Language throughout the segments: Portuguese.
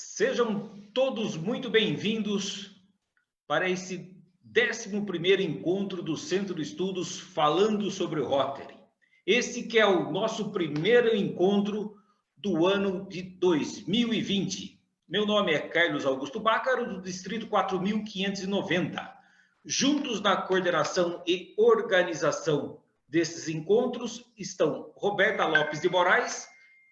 Sejam todos muito bem-vindos para esse 11º encontro do Centro de Estudos falando sobre o Rotary. Esse que é o nosso primeiro encontro do ano de 2020. Meu nome é Carlos Augusto Bácaro, do Distrito 4590. Juntos na coordenação e organização desses encontros estão Roberta Lopes de Moraes,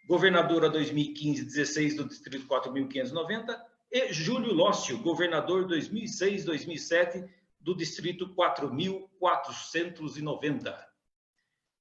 governadora 2015-16 do Distrito 4590, e Júlio Lócio, governador 2006-2007 do Distrito 4490.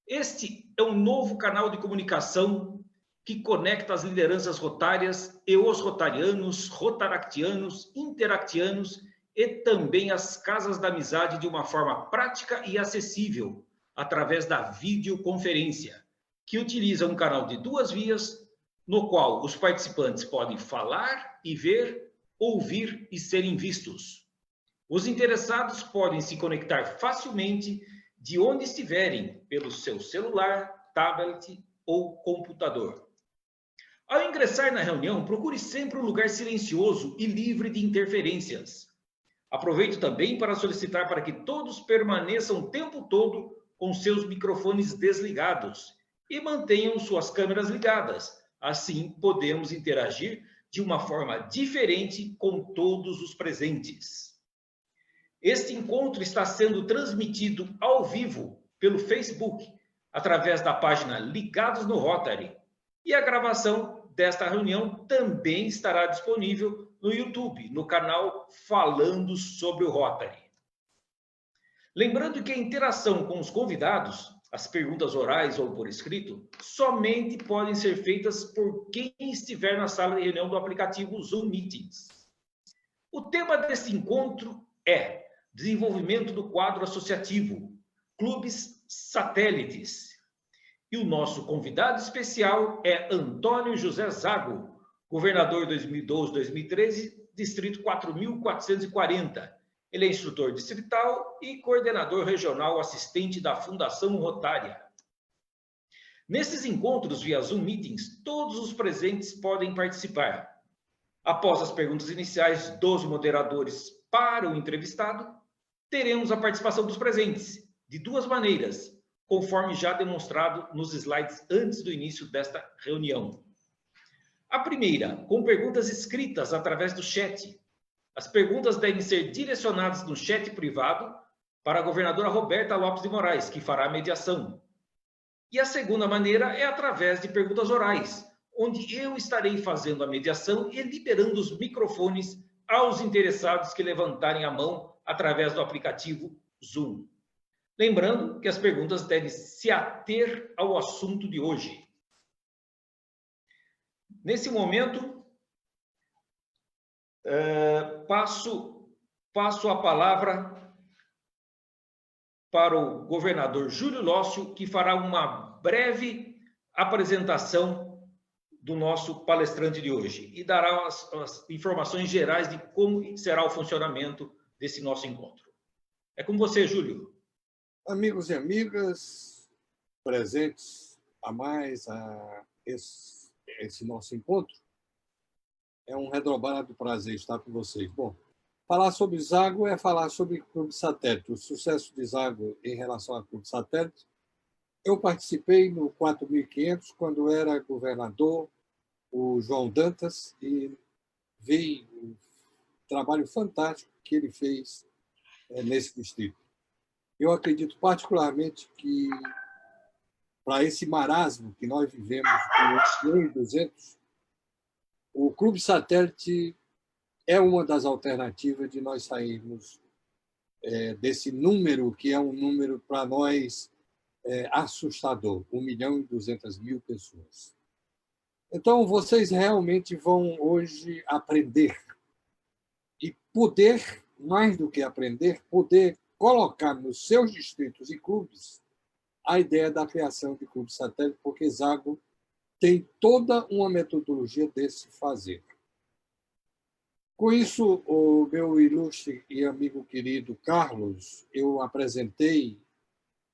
Este é um novo canal de comunicação que conecta as lideranças rotárias e os rotarianos, rotaractianos, interactianos e também as casas da amizade de uma forma prática e acessível, através da videoconferência, que utiliza um canal de 2 vias, no qual os participantes podem falar e ver, ouvir e serem vistos. Os interessados podem se conectar facilmente de onde estiverem, pelo seu celular, tablet ou computador. Ao ingressar na reunião, procure sempre um lugar silencioso e livre de interferências. Aproveito também para solicitar para que todos permaneçam o tempo todo com seus microfones desligados e mantenham suas câmeras ligadas. Assim, podemos interagir de uma forma diferente com todos os presentes. Este encontro está sendo transmitido ao vivo pelo Facebook, através da página Ligados no Rotary. E a gravação desta reunião também estará disponível no YouTube, no canal Falando sobre o Rotary. Lembrando que a interação com os convidados, as perguntas orais ou por escrito, somente podem ser feitas por quem estiver na sala de reunião do aplicativo Zoom Meetings. O tema deste encontro é desenvolvimento do quadro associativo, clubes satélites. E o nosso convidado especial é Antônio José Zago, governador 2012-2013, Distrito 4440. Ele é instrutor distrital e coordenador regional assistente da Fundação Rotária. Nesses encontros via Zoom Meetings, todos os presentes podem participar. Após as perguntas iniciais dos moderadores para o entrevistado, teremos a participação dos presentes, de 2 maneiras, conforme já demonstrado nos slides antes do início desta reunião. A primeira, com perguntas escritas através do chat. As perguntas devem ser direcionadas no chat privado para a governadora Roberta Lopes de Moraes, que fará a mediação. E a segunda maneira é através de perguntas orais, onde eu estarei fazendo a mediação e liberando os microfones aos interessados que levantarem a mão através do aplicativo Zoom. Lembrando que as perguntas devem se ater ao assunto de hoje. Nesse momento, passo a palavra para o governador Júlio Lócio, que fará uma breve apresentação do nosso palestrante de hoje e dará as informações gerais de como será o funcionamento desse nosso encontro. É com você, Júlio. Amigos e amigas presentes a mais a esse nosso encontro, é um redobrado prazer estar com vocês. Bom, falar sobre Zago é falar sobre Clube Satélite, o sucesso de Zago em relação ao Clube Satélite. Eu participei no 4500, quando era governador, o João Dantas, e vi o trabalho fantástico que ele fez nesse distrito. Eu acredito particularmente que, para esse marasmo que nós vivemos com 1.200, o Clube Satélite é uma das alternativas de nós sairmos desse número, que é um número para nós assustador, 1.200.000 pessoas. Então, vocês realmente vão hoje aprender e poder, mais do que aprender, poder colocar nos seus distritos e clubes a ideia da criação de clube satélite, porque Zago tem toda uma metodologia desse fazer. Com isso, o meu ilustre e amigo querido Carlos, eu apresentei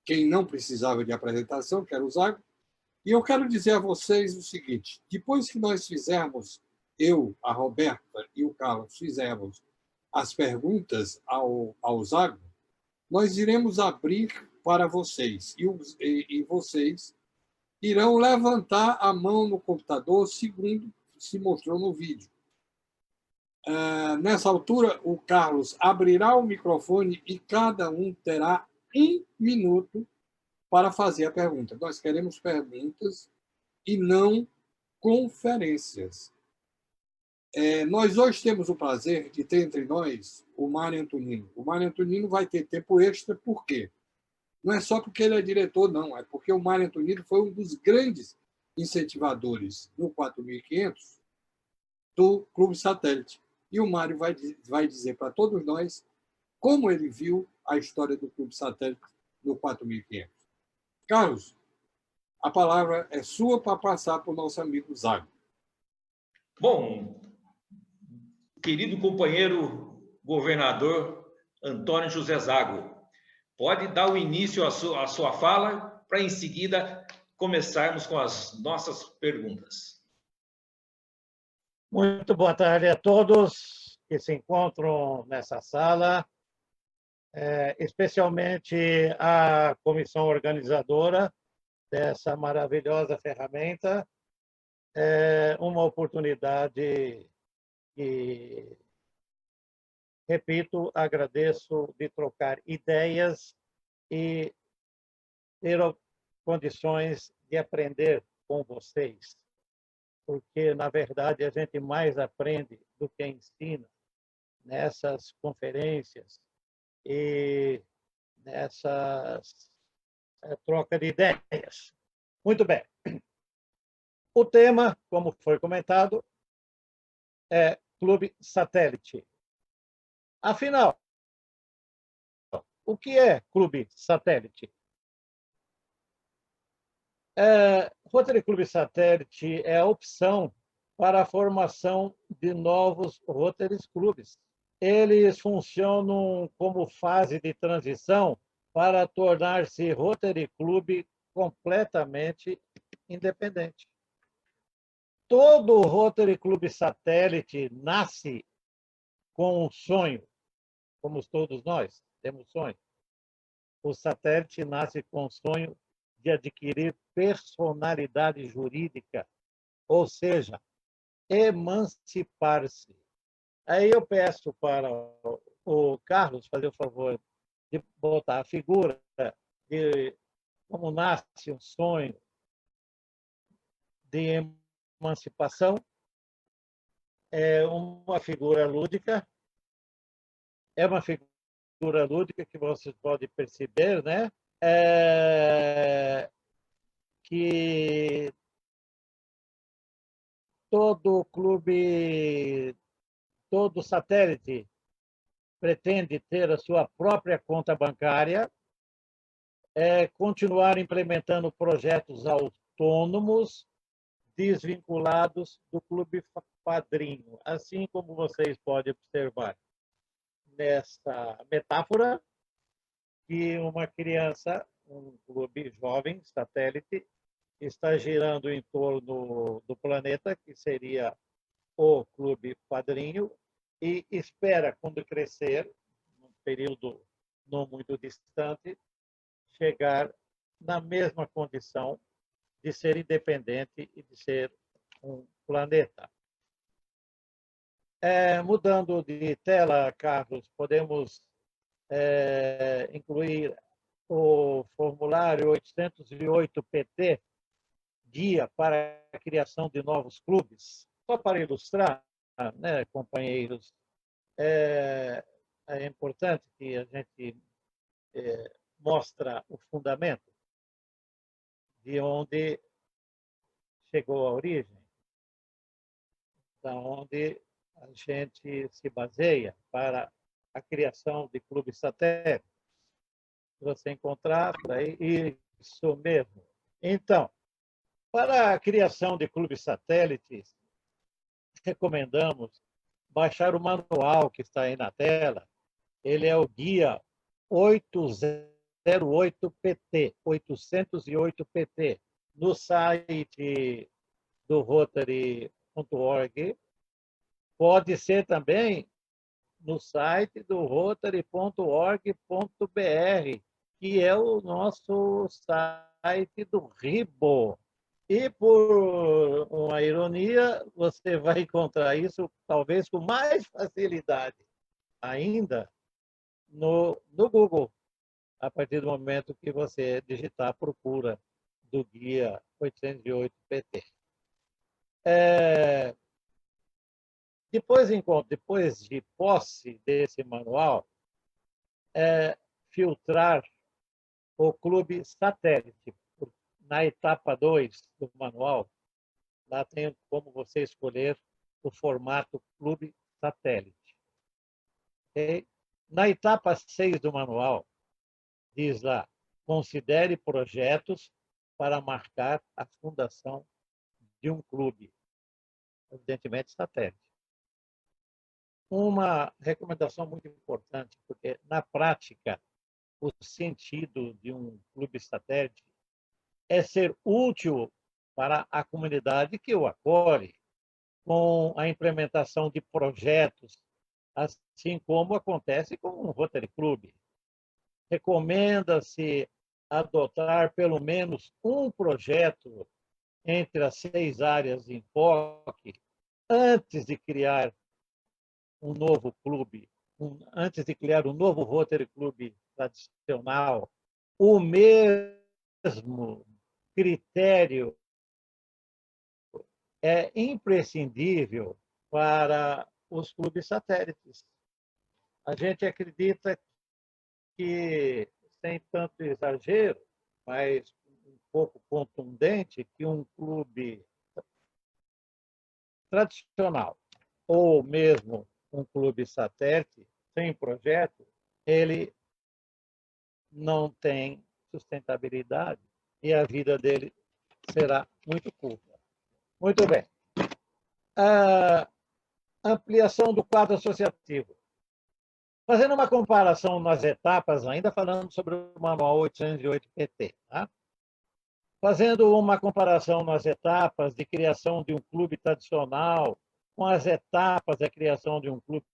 quem não precisava de apresentação, que era o Zago, e eu quero dizer a vocês o seguinte: depois que nós fizermos eu, a Roberta e o Carlos fizermos as perguntas ao Zago, nós iremos abrir para vocês e vocês irão levantar a mão no computador, segundo se mostrou no vídeo. Nessa altura, o Carlos abrirá o microfone e cada um terá 1 minuto para fazer a pergunta. Nós queremos perguntas e não conferências. Nós hoje temos o prazer de ter entre nós o Mário Antonino. O Mário Antonino vai ter tempo extra, por quê? Não é só porque ele é diretor, não. É porque o Mário Antonino foi um dos grandes incentivadores no 4.500 do Clube Satélite. E o Mário vai dizer para todos nós como ele viu a história do Clube Satélite no 4.500. Carlos, a palavra é sua para passar para o nosso amigo Zago. Bom, querido companheiro governador Antônio José Zago, pode dar o início à sua fala para, em seguida, começarmos com as nossas perguntas. Muito boa tarde a todos que se encontram nessa sala, especialmente a comissão organizadora dessa maravilhosa ferramenta. É uma oportunidade que, repito, agradeço de trocar ideias e ter condições de aprender com vocês. Porque, na verdade, a gente mais aprende do que ensina nessas conferências e nessas troca de ideias. Muito bem. O tema, como foi comentado, é Clube Satélite. Afinal, o que é Clube Satélite? Rotary Clube Satélite é a opção para a formação de novos Rotary Clubes. Eles funcionam como fase de transição para tornar-se Rotary Clube completamente independente. Todo Rotary Clube Satélite nasce com um sonho, como todos nós temos sonho. O satélite nasce com o sonho de adquirir personalidade jurídica, ou seja, emancipar-se. Aí eu peço para o Carlos fazer o favor de botar a figura de como nasce um sonho de emancipação. É uma figura lúdica, que vocês podem perceber, né? Que todo clube, todo satélite pretende ter a sua própria conta bancária, continuar implementando projetos autônomos, desvinculados do clube padrinho, assim como vocês podem observar nessa metáfora, que uma criança, um clube jovem, satélite, está girando em torno do planeta, que seria o clube padrinho, e espera, quando crescer, num período não muito distante, chegar na mesma condição de ser independente e de ser um planeta. Mudando de tela, Carlos, podemos incluir o formulário 808 PT, Guia para a Criação de Novos Clubes. Só para ilustrar, né, companheiros, é importante que a gente mostra o fundamento de onde chegou a origem, da onde a gente se baseia para a criação de clubes satélites. Se você encontrar, aí, isso mesmo. Então, para a criação de clubes satélites, recomendamos baixar o manual que está aí na tela. Ele é o guia 808PT, 808PT, no site do Rotary.org, Pode ser também no site do rotary.org.br, que é o nosso site do RIBO. E, por uma ironia, você vai encontrar isso talvez com mais facilidade ainda no Google, a partir do momento que você digitar a procura do guia 808 PT. Depois de posse desse manual, filtrar o clube satélite. Na etapa 2 do manual, lá tem como você escolher o formato clube satélite. Okay? Na etapa 6 do manual, diz lá, considere projetos para marcar a fundação de um clube, evidentemente satélite. Uma recomendação muito importante, porque na prática o sentido de um clube satélite é ser útil para a comunidade que o acolhe, com a implementação de projetos, assim como acontece com um Rotary Club. Recomenda-se adotar pelo menos um projeto entre as 6 áreas de enfoque antes de criar um novo clube, antes de criar um novo Rotary Club tradicional. O mesmo critério é imprescindível para os clubes satélites. A gente acredita que, sem tanto exagero, mas um pouco contundente, que um clube tradicional ou mesmo um clube satélite sem projeto, ele não tem sustentabilidade e a vida dele será muito curta. Muito bem. A ampliação do quadro associativo. Fazendo uma comparação nas etapas, ainda falando sobre o Manual 808 PT, tá? Fazendo uma comparação nas etapas de criação de um clube tradicional com as etapas da criação de um clube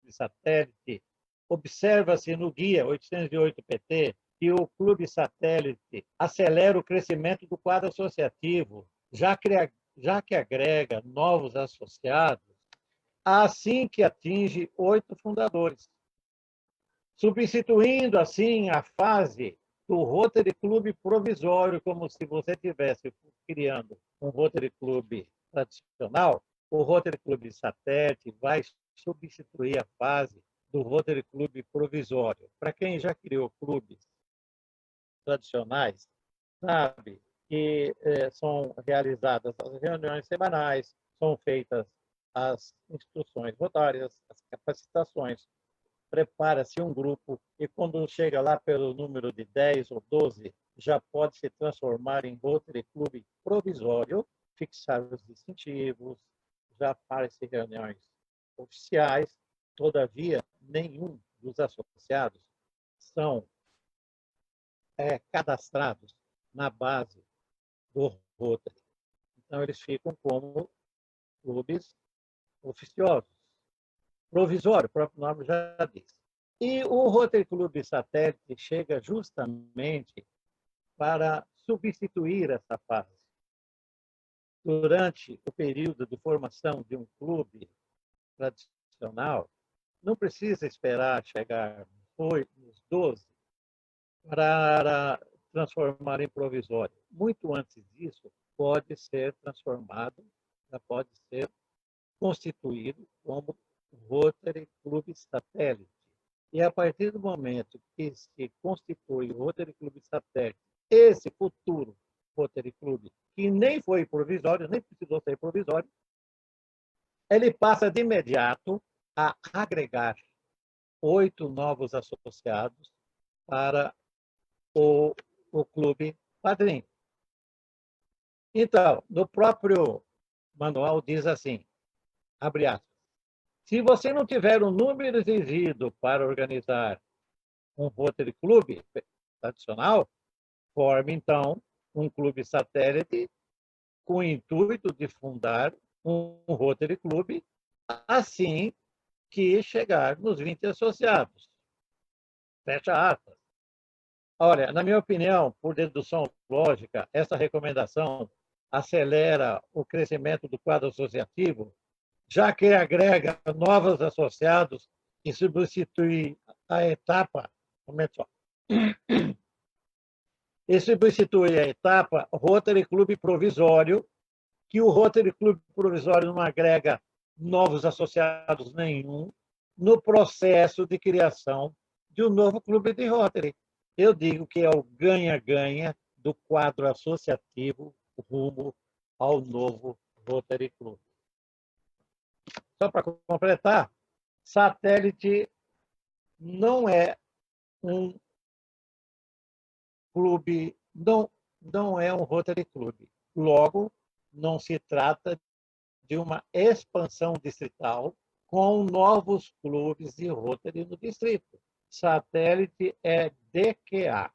de satélite, observa-se no guia 808 PT que o clube satélite acelera o crescimento do quadro associativo, já que agrega novos associados, assim que atinge 8 fundadores, substituindo assim a fase do Rotary Club provisório, como se você estivesse criando um Rotary Club tradicional. O Rotary Club satélite vai substituir a fase do Rotary Club provisório. Para quem já criou clubes tradicionais, sabe que são realizadas as reuniões semanais, são feitas as instruções rotárias, as capacitações, prepara-se um grupo e quando chega lá pelo número de 10 ou 12, já pode se transformar em Rotary Club provisório, fixar os distintivos, já faz-se reuniões oficiais. Todavia, nenhum dos associados são cadastrados na base do Rotary. Então, eles ficam como clubes oficiosos. Provisório, o próprio nome já diz. E o Rotary Club Satélite chega justamente para substituir essa fase. Durante o período de formação de um clube tradicional, não precisa esperar chegar nos 12 para transformar em provisório. Muito antes disso, pode ser transformado, já pode ser constituído como Rotary Club Satélite. E a partir do momento que se constitui o Rotary Club Satélite, esse futuro Rotary Club, que nem foi provisório, nem precisou ser provisório, ele passa de imediato a agregar 8 novos associados para o clube padrinho. Então, no próprio manual diz assim, abre aspas, se você não tiver o número exigido para organizar um Rotary Club tradicional, forme, então, um clube satélite com o intuito de fundar um Rotary Club assim que chegar nos 20 associados. Fecha aspas. Olha, na minha opinião, por dedução lógica, essa recomendação acelera o crescimento do quadro associativo, já que agrega novos associados e substitui a etapa, só, e substitui a etapa Rotary Clube Provisório, que o Rotary Clube Provisório não agrega novos associados nenhum no processo de criação de um novo clube de Rotary. Eu digo que é o ganha-ganha do quadro associativo rumo ao novo Rotary Club. Só para completar, Satélite não é um clube, não é um Rotary Club. Logo, não se trata de uma expansão distrital com novos clubes de Rotary no distrito. Satélite é DQA,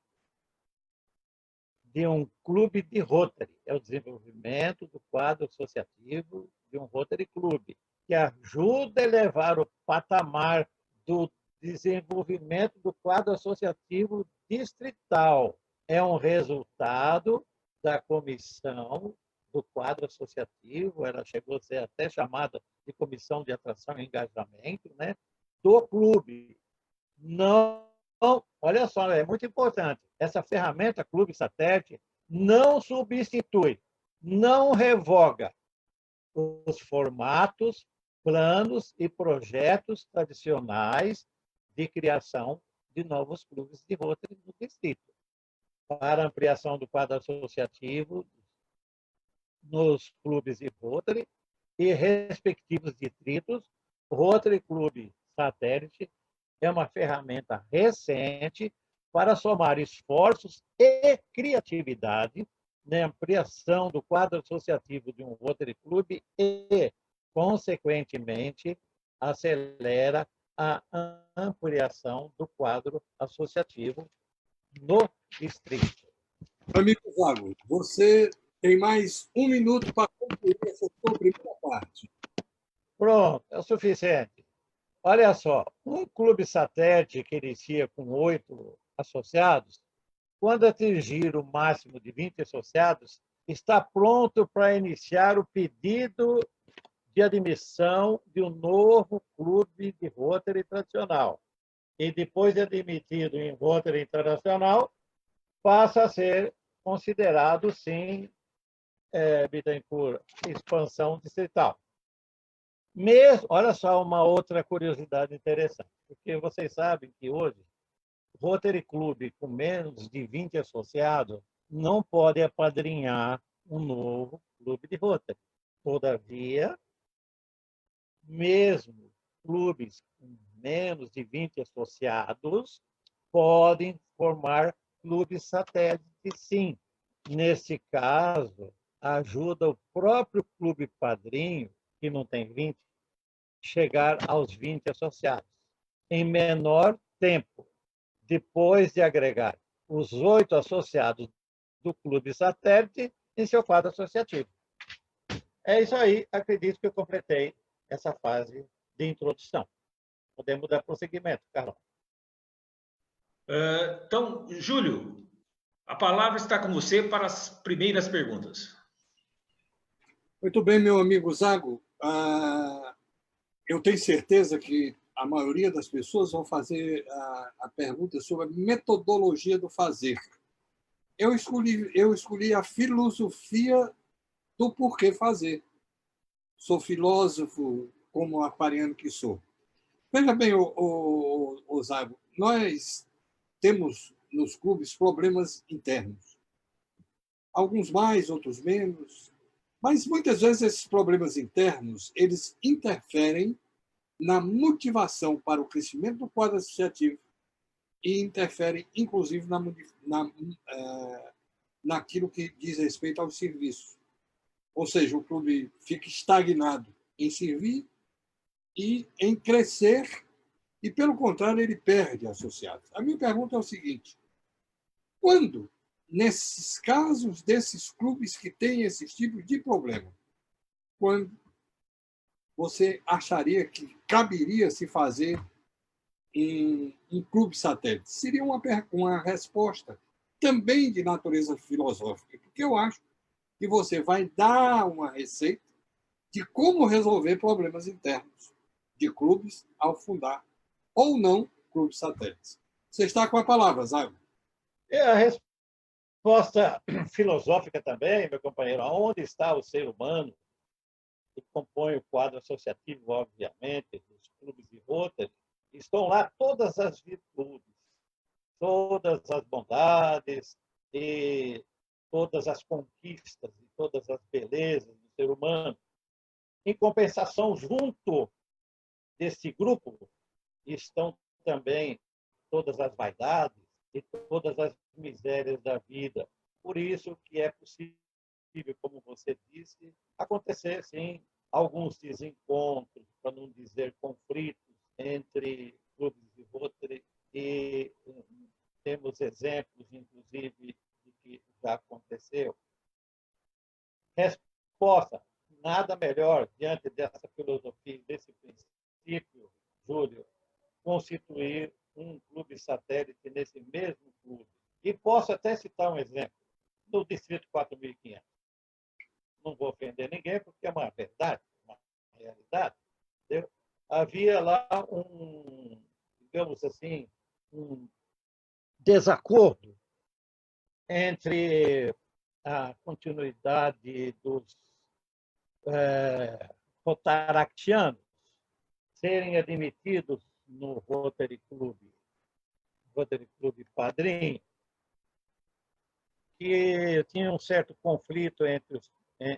de um clube de Rotary. É o desenvolvimento do quadro associativo de um Rotary Clube, que ajuda a elevar o patamar do desenvolvimento do quadro associativo distrital. É um resultado da comissão do quadro associativo, ela chegou a ser até chamada de comissão de atração e engajamento, né, do clube. Não, olha só, é muito importante. Essa ferramenta Clube Satélite não substitui, não revoga os formatos, planos e projetos tradicionais de criação de novos clubes de Rotary no distrito, para ampliação do quadro associativo nos clubes de Rotary e respectivos distritos. Rotary Clube Satélite é uma ferramenta recente para somar esforços e criatividade na ampliação do quadro associativo de um Rotary Clube e, consequentemente, acelera a ampliação do quadro associativo no distrito. Amigo Zago, você tem mais 1 minuto para concluir essa sua primeira parte. Pronto, é o suficiente. Olha só, um clube satélite que inicia com 8 associados, quando atingir o máximo de 20 associados, está pronto para iniciar o pedido de admissão de um novo clube de Rotary tradicional. E depois de admitido em Rotary internacional, passa a ser considerado, sim, Bittencourt, expansão distrital. Mesmo, olha só uma outra curiosidade interessante, porque vocês sabem que hoje Rotary Clube com menos de 20 associados não pode apadrinhar um novo clube de Rotary. Todavia, mesmo clubes com menos de 20 associados podem formar clubes satélites, sim. Nesse caso, ajuda o próprio clube padrinho, que não tem 20, chegar aos 20 associados em menor tempo, depois de agregar os 8 associados do clube satélite em seu quadro associativo. É isso aí, acredito que eu completei essa fase de introdução. Podemos dar prosseguimento, Carol. Então, Júlio, a palavra está com você para as primeiras perguntas. Muito bem, meu amigo Zago. Eu tenho certeza que a maioria das pessoas vão fazer a pergunta sobre a metodologia do fazer. Eu escolhi a filosofia do porquê fazer. Sou filósofo, como aquariano que sou. Veja bem, o Zago, nós temos nos clubes problemas internos. Alguns mais, outros menos. Mas muitas vezes esses problemas internos, eles interferem na motivação para o crescimento do quadro associativo e interferem, inclusive, naquilo que diz respeito aos serviços. Ou seja, o clube fica estagnado em servir e em crescer, e, pelo contrário, ele perde associados. A minha pergunta é o seguinte: quando, nesses casos desses clubes que têm esse tipo de problema, quando você acharia que caberia se fazer em clubes satélites? Seria uma resposta também de natureza filosófica, porque eu acho que você vai dar uma receita de como resolver problemas internos de clubes ao fundar ou não clubes satélites. Você está com a palavra, Zago. E a resposta filosófica também, meu companheiro, onde está o ser humano que compõe o quadro associativo, obviamente, dos clubes de Rotary? Estão lá todas as virtudes, todas as bondades e todas as conquistas e todas as belezas do ser humano. Em compensação, junto desse grupo estão também todas as vaidades e todas as misérias da vida. Por isso que é possível, como você disse, acontecer, sim, alguns desencontros, para não dizer conflitos, entre clubes de Rotary, e temos exemplos, inclusive, de que já aconteceu. Resposta: nada melhor, diante dessa filosofia, desse princípio, Júlio, constituir um clube satélite nesse mesmo clube. E posso até citar um exemplo, no Distrito 4.500. Não vou ofender ninguém, porque é uma verdade, uma realidade. Entendeu? Havia lá digamos assim, um desacordo entre a continuidade dos rotaractianos serem admitidos no Rotary Club Padrinho, que tinha um certo conflito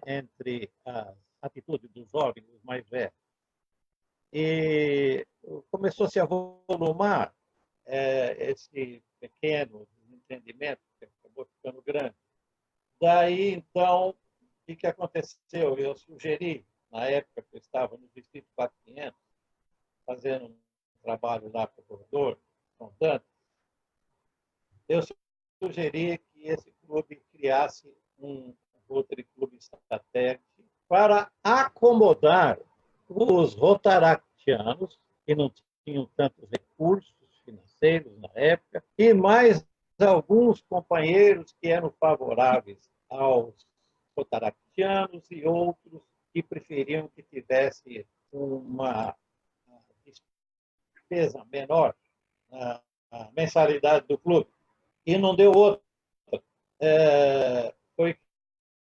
entre a atitude dos jovens, dos mais velhos. E começou a se avolumar esse pequeno desentendimento, que acabou ficando grande. Daí, então, o que aconteceu? Eu sugeri, na época que eu estava no Distrito 4.500, fazendo um trabalho lá para o corredor, contando, eu sugeri que esse clube criasse um Rotary Clube satélite para acomodar os rotaractianos, que não tinham tantos recursos financeiros na época, e mais alguns companheiros que eram favoráveis aos rotaractianos e outros que preferiam que tivesse uma despesa menor na mensalidade do clube. E não deu outra. Foi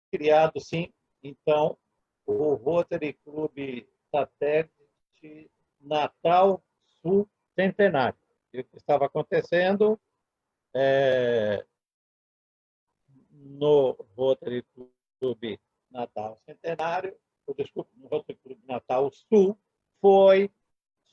criado, sim, então, o Rotary Clube Satélite Natal Sul Centenário. E o que estava acontecendo no Rotary Clube Natal Centenário, desculpe, no Rotary Clube Natal Sul, foi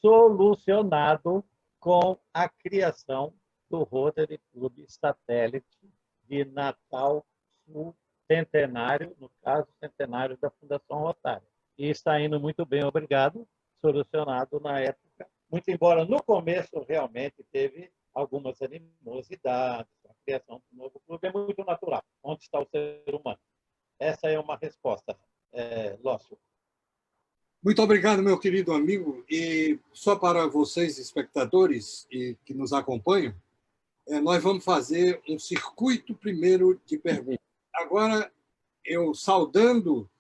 solucionado com a criação do Rotary Clube Satélite de Natal Sul Centenário, no caso, centenário da Fundação Rotária. E está indo muito bem, obrigado, solucionado na época, muito embora no começo realmente teve algumas animosidades, a criação do novo clube é muito natural. Onde está o ser humano? Essa é uma resposta, Lócio. Muito obrigado, meu querido amigo. E só para vocês, espectadores e que nos acompanham, nós vamos fazer um circuito primeiro de perguntas. Agora, eu saudando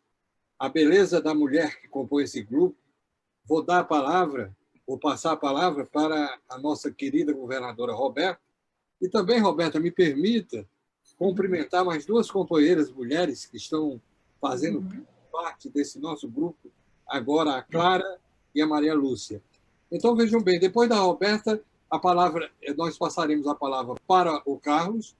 a beleza da mulher que compõe esse grupo, vou passar a palavra para a nossa querida governadora Roberta. E também, Roberta, me permita cumprimentar mais duas companheiras mulheres que estão fazendo parte desse nosso grupo, agora a Clara e a Maria Lúcia. Então, vejam bem, depois da Roberta, nós passaremos a palavra para o Carlos,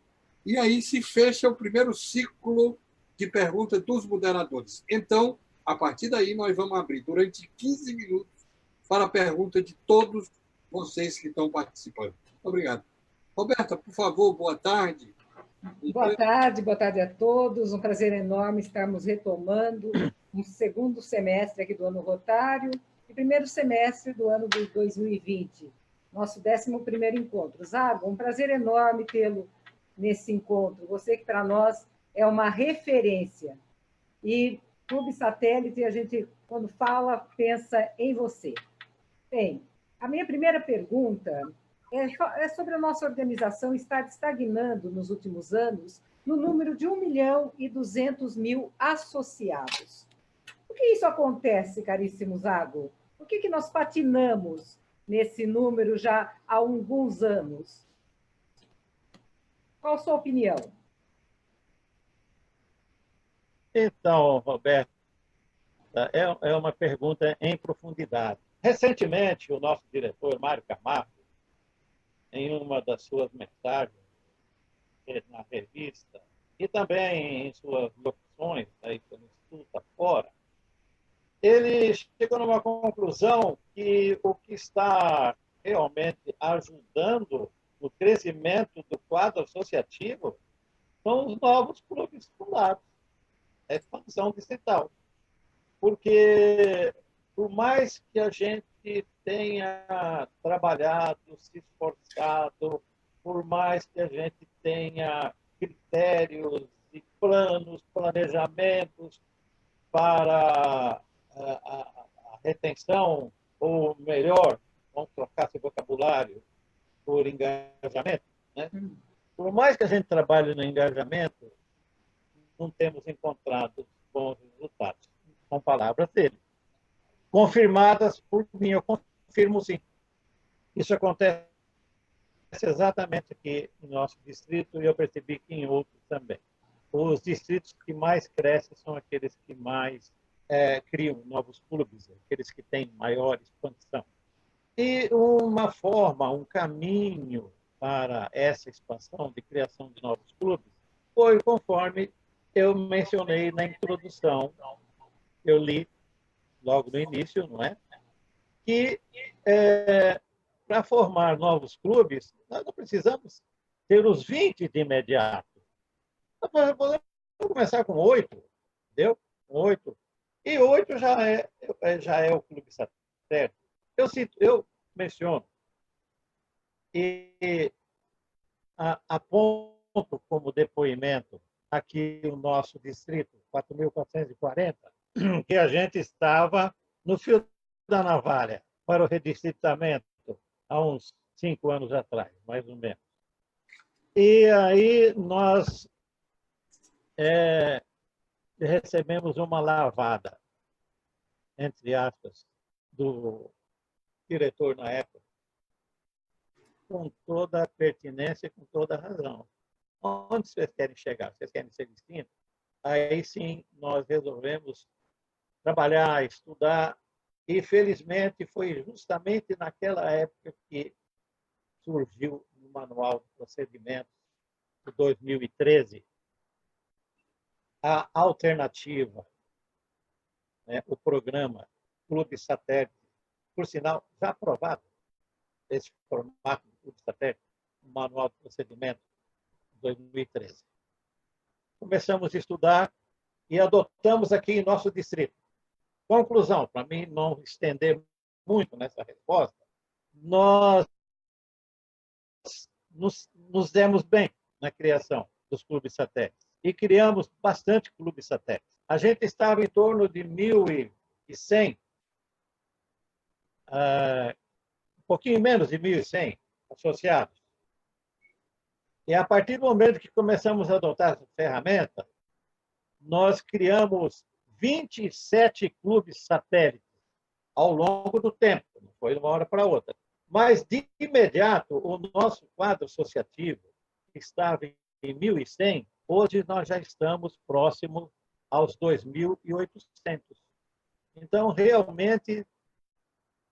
e aí se fecha o primeiro ciclo de perguntas dos moderadores. Então, a partir daí, nós vamos abrir durante 15 minutos para a pergunta de todos vocês que estão participando. Obrigado. Roberta, por favor, boa tarde. Boa tarde a todos. Um prazer enorme estarmos retomando um segundo semestre aqui do ano rotário e primeiro semestre do ano de 2020, nosso 11º encontro. Zago, um prazer enorme tê-lo nesse encontro. Você que para nós é uma referência. E Clube Satélite, a gente, quando fala, pensa em você. Bem, a minha primeira pergunta é sobre a nossa organização estar estagnando nos últimos anos no número de 1.200.000 associados. Por que isso acontece, caríssimo Zago? Por que nós patinamos nesse número já há alguns anos? Qual a sua opinião? Então, Roberto, é uma pergunta em profundidade. Recentemente, o nosso diretor, Mário Camargo, em uma das suas mensagens na revista, e também em suas locuções aí pelo Instituto afora, ele chegou numa conclusão que o que está realmente ajudando no crescimento do quadro associativo são os novos clubes fundados, a expansão distrital. Porque, por mais que a gente tenha trabalhado, se esforçado, por mais que a gente tenha critérios e planos, planejamentos para a retenção, ou melhor, vamos trocar esse vocabulário, por engajamento, né? Por mais que a gente trabalhe no engajamento, não temos encontrado bons resultados. São palavras dele. Confirmadas por mim, eu confirmo sim. Isso acontece exatamente aqui no nosso distrito e eu percebi que em outros também. Os distritos que mais crescem são aqueles que mais criam novos clubes, aqueles que têm maior expansão. E uma forma, um caminho para essa expansão de criação de novos clubes foi conforme eu mencionei na introdução, eu li logo no início, não é? Que para formar novos clubes, nós não precisamos ter os 20 de imediato. Nós podemos começar com 8, entendeu? 8. E 8 já é o clube satélite. Eu menciono e aponto como depoimento aqui o nosso distrito, 4.440, que a gente estava no fio da navalha para o redistritamento há uns 5 anos atrás, mais ou menos. E aí nós recebemos uma lavada, entre aspas, do diretor na época, com toda a pertinência e com toda a razão. Onde vocês querem chegar? Vocês querem ser distintos? Aí sim nós resolvemos trabalhar, estudar, e felizmente foi justamente naquela época que surgiu no Manual de Procedimentos de 2013 a alternativa, né, o programa Clube Satélite, por sinal, já aprovado esse formato de Clube Satélite, no Manual de Procedimentos de 2013. Começamos a estudar e adotamos aqui em nosso distrito. Conclusão, para mim não estender muito nessa resposta, nós nos demos bem na criação dos clubes satélites e criamos bastante clubes satélites. A gente estava em torno de 1.100, um pouquinho menos de 1.100 associados. E a partir do momento que começamos a adotar essa ferramenta, nós criamos 27 clubes satélites ao longo do tempo, não foi de uma hora para outra. Mas, de imediato, o nosso quadro associativo, que estava em 1.100, hoje nós já estamos próximo aos 2.800. Então, realmente,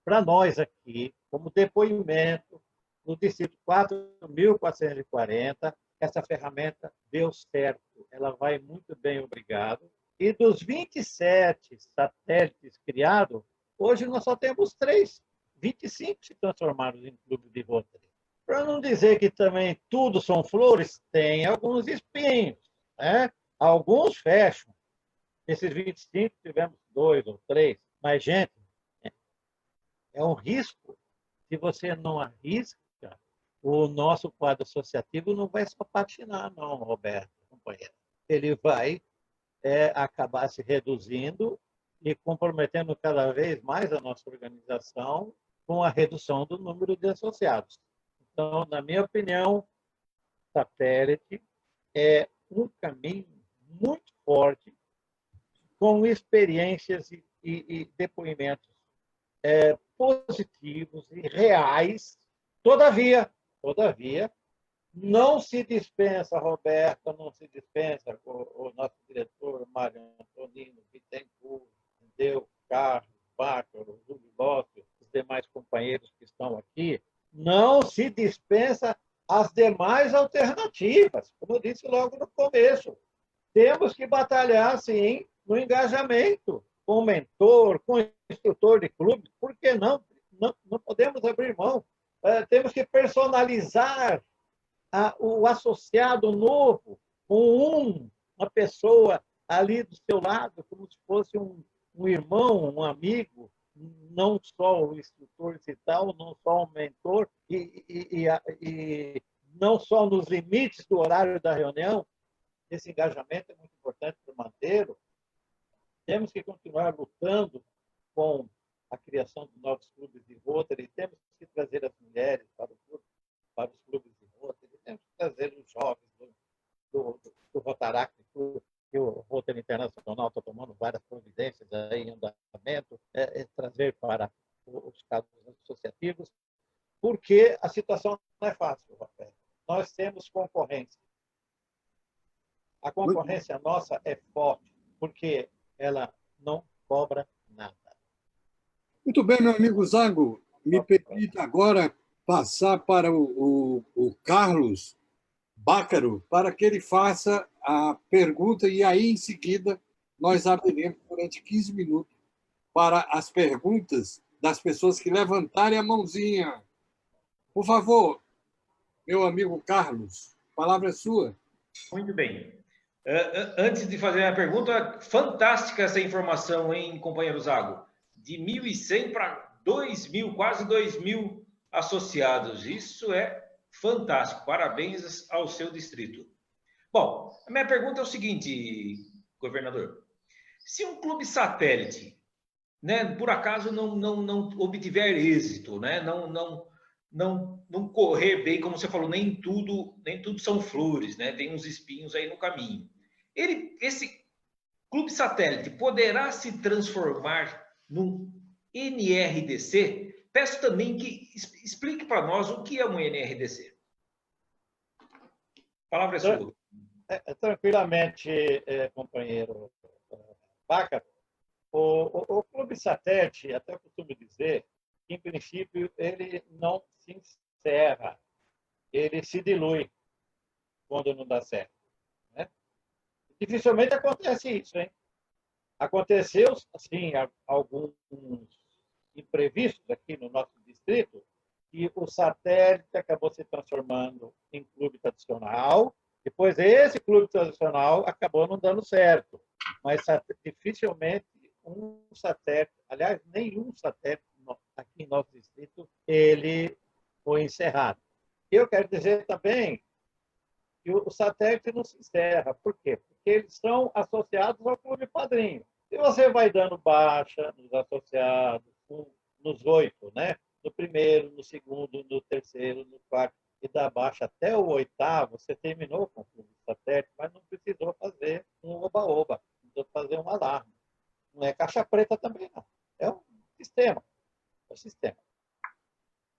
para nós aqui, como depoimento, no distrito 4.440, essa ferramenta deu certo. Ela vai muito bem, obrigado. E dos 27 satélites criados, hoje nós só temos 3. 25 se transformaram em clube de Rotary. Para não dizer que também tudo são flores, tem alguns espinhos, né? Alguns fecham. Esses 25 tivemos 2 ou 3. Mas, gente, é um risco. Se você não arrisca, o nosso quadro associativo não vai só patinar, não, Roberto, companheiro. Ele vai acabar se reduzindo e comprometendo cada vez mais a nossa organização com a redução do número de associados. Então, na minha opinião, satélite é um caminho muito forte, com experiências e depoimentos positivos e reais. Todavia, não se dispensa, Roberto, não se dispensa o nosso diretor, Mário Antonino, Bittencourt, Deu, Carlos, Bácaro, Júlio López, os demais companheiros que estão aqui, não se dispensa as demais alternativas, como eu disse logo no começo. Temos que batalhar, sim, no engajamento, com mentor, com instrutor de clube, por que não? Não podemos abrir mão. Temos que personalizar o associado novo, com uma pessoa ali do seu lado, como se fosse um irmão, um amigo, não só o instrutor e tal, não só o mentor, e não só nos limites do horário da reunião. Esse engajamento é muito importante para mantê-lo. Temos que continuar lutando com a criação de novos clubes de Rotary, temos que trazer as mulheres para os clubes de Rotary, temos que trazer os jovens do Rotaract, que o Rotary Internacional está tomando várias providências aí em andamento, trazer para os casos associativos, porque a situação não é fácil, Rafael. Nós temos concorrência. A concorrência nossa é forte, porque ela não cobra nada. Muito bem, meu amigo Zago. Me permita agora passar para o Carlos Bácaro, para que ele faça a pergunta, e aí, em seguida, nós abriremos durante 15 minutos para as perguntas das pessoas que levantarem a mãozinha. Por favor, meu amigo Carlos, a palavra é sua. Muito bem. Antes de fazer a pergunta, fantástica essa informação, hein, companheiro Zago? De 1.100 para 2.000, quase 2.000 associados. Isso é fantástico. Parabéns ao seu distrito. Bom, a minha pergunta é o seguinte, governador. Se um clube satélite, né, por acaso não obtiver êxito, né, não correr bem, como você falou, nem tudo são flores, né? Tem uns espinhos aí no caminho. Esse clube satélite poderá se transformar num NRDC? Peço também que explique para nós o que é um NRDC. A palavra é sua. Tranquilamente, companheiro Bácaro. O clube satélite, até eu costumo dizer, que, em princípio, ele não se encerra, ele se dilui quando não dá certo. Né? Dificilmente acontece isso, hein? Aconteceu, assim, alguns imprevistos aqui no nosso distrito, e o satélite acabou se transformando em clube tradicional. Depois, esse clube tradicional acabou não dando certo. Mas dificilmente um satélite, aliás, nenhum satélite aqui em nosso distrito, ele foi encerrado. Eu quero dizer também que o satélite não se encerra. Por quê? Porque eles são associados ao clube padrinho. E você vai dando baixa nos associados, nos 8, né? No primeiro, no segundo, no terceiro, no quarto, e dá baixa até o 8º, você terminou com o clube satélite, mas não precisou fazer um oba-oba, não precisou fazer um alarme. Não é caixa preta também, não. É um sistema. É um sistema.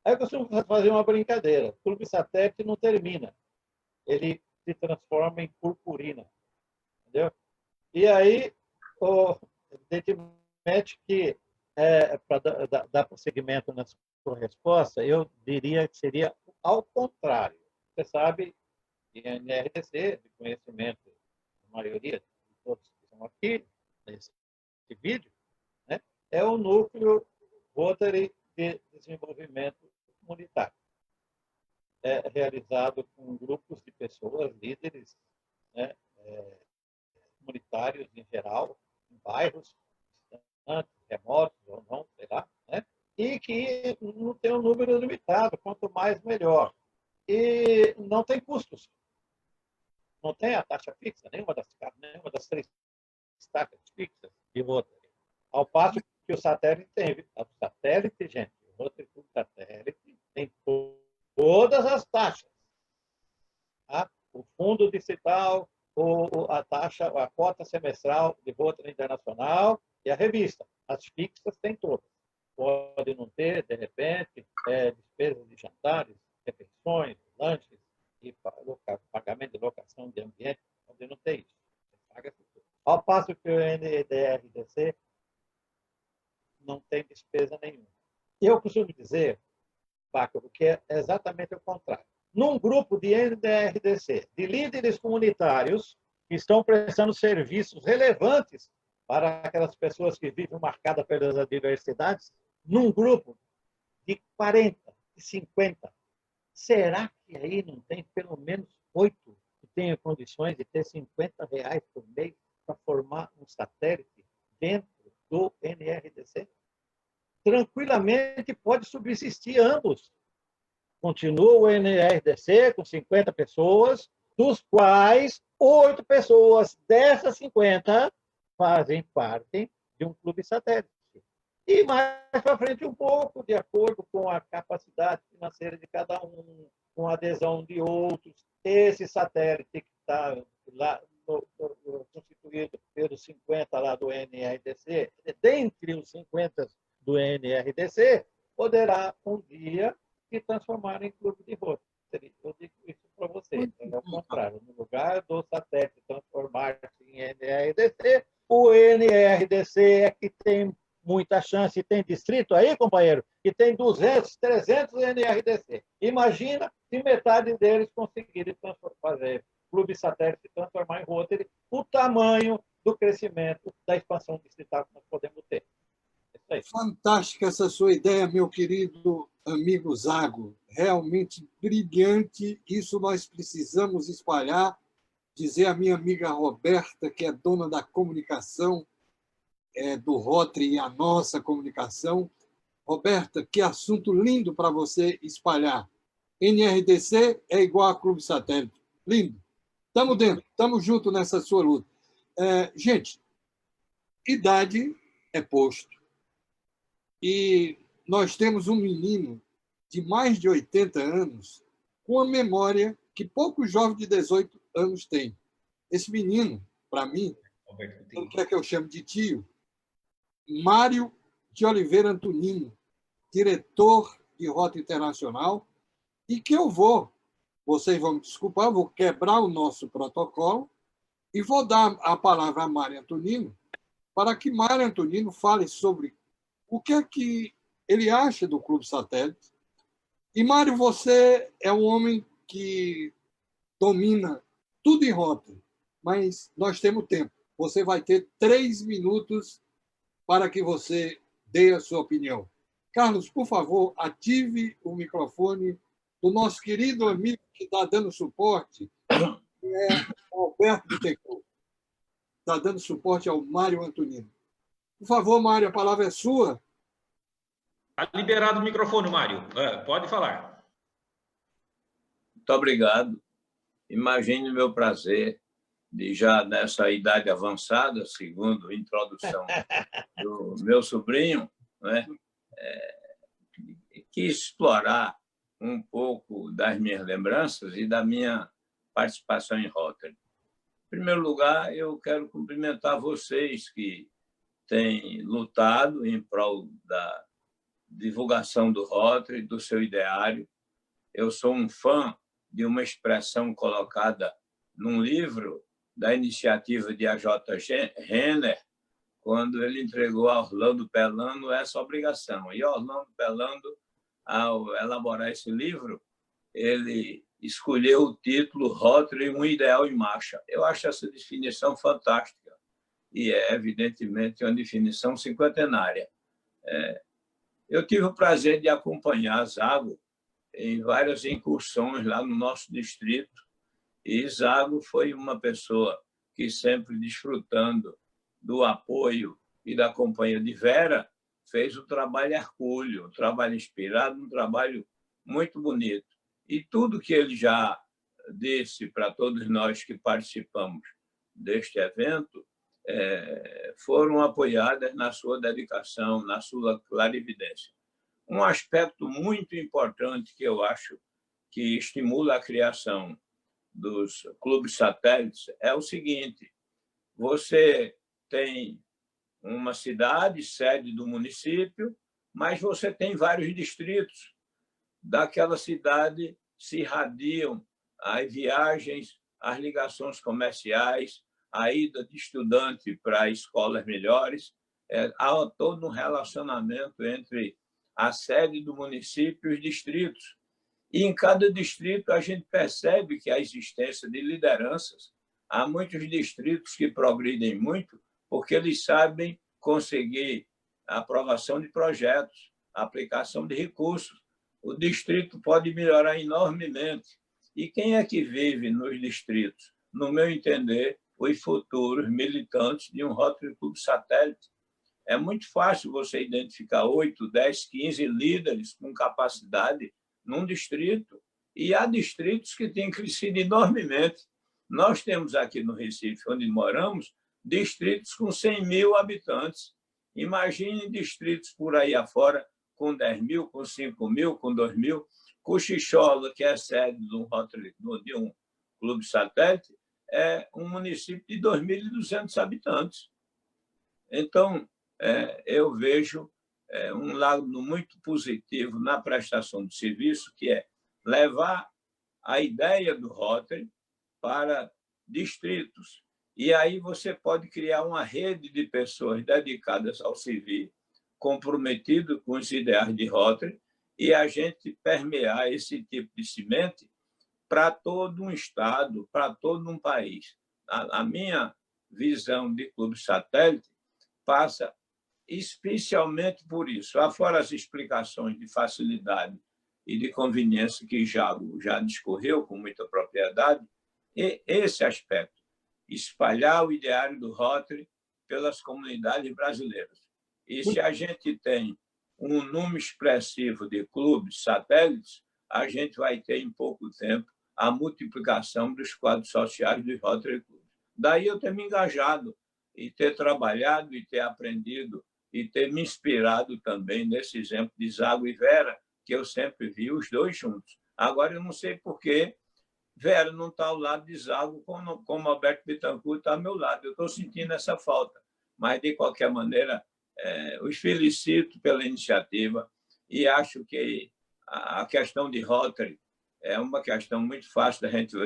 Aí eu costumo fazer uma brincadeira. O clube satélite não termina. Ele se transforma em purpurina. Entendeu? E aí, evidentemente que, para dar prosseguimento na sua resposta, eu diria que seria ao contrário. Você sabe, em NRDC, de conhecimento da maioria de todos que estão aqui, nesse vídeo, né, é o núcleo Rotary de desenvolvimento comunitário. É realizado com grupos de pessoas, líderes, né, comunitários em geral, em bairros distantes, remotos ou não, sei lá, né, e que não tem um número limitado, quanto mais melhor. E não tem custos. Não tem a taxa fixa, nenhuma das 3 taxas fixas de Rotary. Ao passo que o satélite tem. O satélite, gente, o Rotary Club Satélite tem todas as taxas. Tá? O fundo distrital, a taxa, a cota semestral de Rotary Internacional e a revista. As fixas tem todas. Pode não ter, de repente, despesas de jantares, refeições, lanches e pagamento de locação de ambiente, pode não ter isso. Você paga tudo. Ao passo que o NDRDC não tem despesa nenhuma. E eu costumo dizer, Paco, que é exatamente o contrário. Num grupo de NDRDC, de líderes comunitários que estão prestando serviços relevantes para aquelas pessoas que vivem marcadas pelas adversidades, num grupo de 40, de 50, será que aí não tem pelo menos 8 que tenham condições de ter R$50 por mês para formar um satélite dentro do NRDC? Tranquilamente pode subsistir ambos. Continua o NRDC com 50 pessoas, dos quais 8 pessoas dessas 50 fazem parte de um clube satélite. E mais para frente um pouco, de acordo com a capacidade financeira de cada um, com a adesão de outros, esse satélite que está lá constituído pelos 50 lá do NRDC, dentre os 50 do NRDC, poderá um dia se transformar em clube de Rotary. Eu digo isso para vocês. É o contrário. No lugar do satélite transformar-se em NRDC, o NRDC é que tem muita chance. Tem distrito aí, companheiro, que tem 200, 300 NRDC. Imagina se metade deles conseguirem fazer clube satélite e transformar em Rotary, o tamanho do crescimento da expansão distrital que nós podemos ter. Fantástica essa sua ideia, meu querido amigo Zago. Realmente brilhante. Isso nós precisamos espalhar. Dizer à minha amiga Roberta, que é dona da comunicação do Rotary e a nossa comunicação. Roberta, que assunto lindo para você espalhar. NRDC é igual a Clube Satélite. Lindo. Estamos dentro, estamos juntos nessa sua luta. Gente, idade é posto. E nós temos um menino de mais de 80 anos com uma memória que poucos jovens de 18 anos têm. Esse menino, para mim, não quer que eu chame de tio, Mário de Oliveira Antonino, diretor de Rota Internacional, e que vocês vão me desculpar, vou quebrar o nosso protocolo e vou dar a palavra a Mário Antonino para que Mário Antonino fale sobre o que é que ele acha do Clube Satélite. E, Mário, você é um homem que domina tudo em Rotary, mas nós temos tempo. Você vai ter 3 minutos para que você dê a sua opinião. Carlos, por favor, ative o microfone do nosso querido amigo que está dando suporte, que é o Alberto Bittencourt. Está dando suporte ao Mário Antonino. Por favor, Mário, a palavra é sua. Está liberado o microfone, Mário. Pode falar. Muito obrigado. Imagine o meu prazer de já nessa idade avançada, segundo a introdução do meu sobrinho, né, quis explorar um pouco das minhas lembranças e da minha participação em Rotary. Em primeiro lugar, eu quero cumprimentar vocês que têm lutado em prol da divulgação do Rotary, do seu ideário. Eu sou um fã de uma expressão colocada num livro da iniciativa de A.J. Renner, quando ele entregou a Orlando Pelando essa obrigação. E Orlando Pelando, ao elaborar esse livro, ele escolheu o título Rotary, um ideal em marcha. Eu acho essa definição fantástica e é, evidentemente, uma definição cinquentenária. Eu tive o prazer de acompanhar Zago em várias incursões lá no nosso distrito, e Zago foi uma pessoa que, sempre desfrutando do apoio e da companhia de Vera, fez o trabalho hercúleo, um trabalho inspirado, um trabalho muito bonito. E tudo que ele já disse para todos nós que participamos deste evento foram apoiadas na sua dedicação, na sua clarividência. Um aspecto muito importante que eu acho que estimula a criação dos clubes satélites é o seguinte: você tem uma cidade, sede do município, mas você tem vários distritos. Daquela cidade se irradiam as viagens, as ligações comerciais, a ida de estudante para escolas melhores. Há todo um relacionamento entre a sede do município e os distritos. E em cada distrito a gente percebe que a existência de lideranças. Há muitos distritos que progridem muito porque eles sabem conseguir a aprovação de projetos, a aplicação de recursos. O distrito pode melhorar enormemente. E quem é que vive nos distritos? No meu entender, os futuros militantes de um Rotary Club satélite. É muito fácil você identificar 8, 10, 15 líderes com capacidade num distrito. E há distritos que têm crescido enormemente. Nós temos aqui no Recife, onde moramos, distritos com 100 mil habitantes. Imagine distritos por aí afora com 10 mil, com 5 mil, com 2 mil. Cochichola, que é sede de um clube satélite, é um município de 2.200 habitantes. Então, eu vejo um lado muito positivo na prestação de serviço, que é levar a ideia do Rotary para distritos. E aí você pode criar uma rede de pessoas dedicadas ao civil, comprometido com os ideais de Rotary, e a gente permear esse tipo de semente para todo um estado, para todo um país. A minha visão de clube satélite passa especialmente por isso. Afora as explicações de facilidade e de conveniência que já discorreu com muita propriedade, e esse aspecto, espalhar o ideário do Rotary pelas comunidades brasileiras. E se a gente tem um número expressivo de clubes satélites, a gente vai ter, em pouco tempo, a multiplicação dos quadros sociais dos Rotary Clubs. Daí eu ter me engajado e ter trabalhado e ter aprendido e ter me inspirado também nesse exemplo de Zago e Vera, que eu sempre vi os dois juntos. Agora, eu não sei por que Vera não está ao lado de Zago, como Alberto Bittencourt está ao meu lado. Eu estou sentindo essa falta. Mas, de qualquer maneira, os felicito pela iniciativa e acho que a questão de Rotary é uma questão muito fácil da gente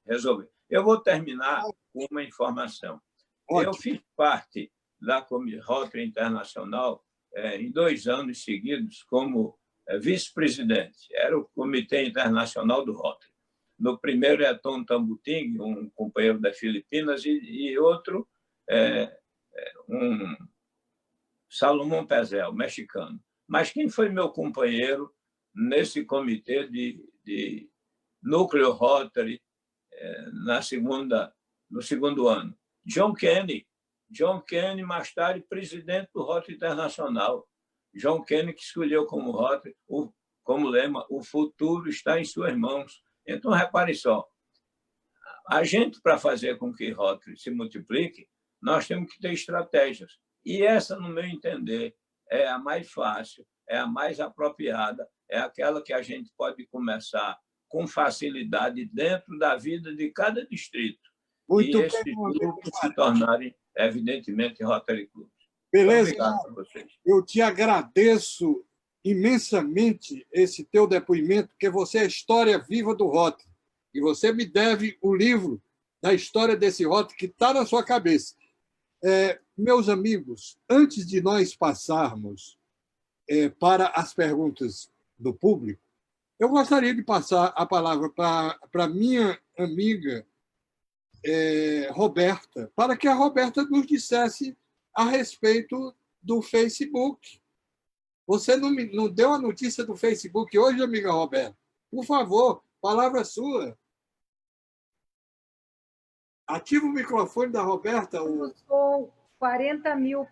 resolver. Eu vou terminar com uma informação. Eu fiz parte da Rotary Internacional em 2 anos seguidos como vice-presidente. Era o Comitê Internacional do Rotary. No primeiro é Tom Tambuting, um companheiro das Filipinas, e outro um Salomão Pezel, mexicano. Mas quem foi meu companheiro nesse comitê de núcleo Rotary no segundo ano? John Kennedy. John Kennedy, mais tarde, presidente do Rotary Internacional. John Kennedy que escolheu como Rotary, como lema, o futuro está em suas mãos. Então, repare só, a gente, para fazer com que Rotary se multiplique, nós temos que ter estratégias. E essa, no meu entender, é a mais fácil, é a mais apropriada, é aquela que a gente pode começar com facilidade dentro da vida de cada distrito. Muito e esses grupos se tornarem, evidentemente, Rotary Clubs. Beleza? Obrigado a vocês. Eu te agradeço imensamente esse teu depoimento, porque você é a história viva do Rotary. E você me deve o livro da história desse Rotary que está na sua cabeça. Meus amigos, antes de nós passarmos para as perguntas do público, eu gostaria de passar a palavra para minha amiga Roberta, para que a Roberta nos dissesse a respeito do Facebook. Você não deu a notícia do Facebook hoje, amiga Roberta? Por favor, palavra sua. Ativa o microfone da Roberta. Estamos com 40 mil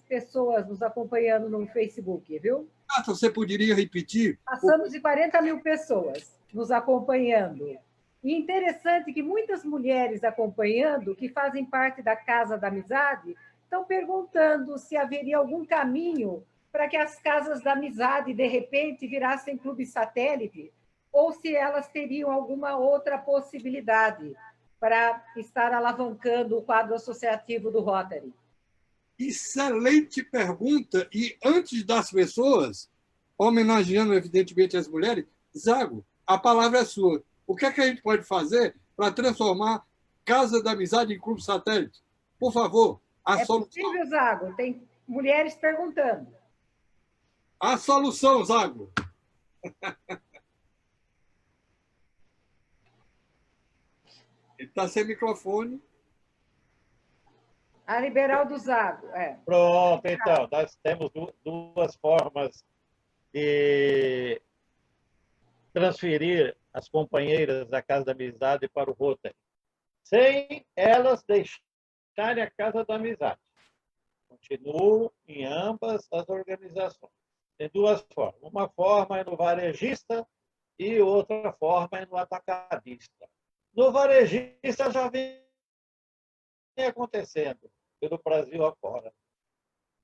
pessoas nos acompanhando no Facebook, viu? Você poderia repetir? Passamos de 40 mil pessoas nos acompanhando. E interessante que muitas mulheres acompanhando, que fazem parte da Casa da Amizade, estão perguntando se haveria algum caminho para que as Casas da Amizade, de repente, virassem clube satélite, ou se elas teriam alguma outra possibilidade para estar alavancando o quadro associativo do Rotary. Excelente pergunta. E antes das pessoas, homenageando evidentemente as mulheres, Zago, a palavra é sua. O que é que a gente pode fazer para transformar Casa da Amizade em clube satélite? Por favor, a solução. Possível, Zago? Tem mulheres perguntando. A solução, Zago. Ele está sem microfone. A liberal do Zago. Pronto, então, nós temos duas formas de transferir as companheiras da Casa da Amizade para o Rotary, sem elas deixarem a Casa da Amizade. Continuam em ambas as organizações. Tem duas formas. Uma forma é no varejista e outra forma é no atacadista. No varejista já vem acontecendo pelo Brasil afora.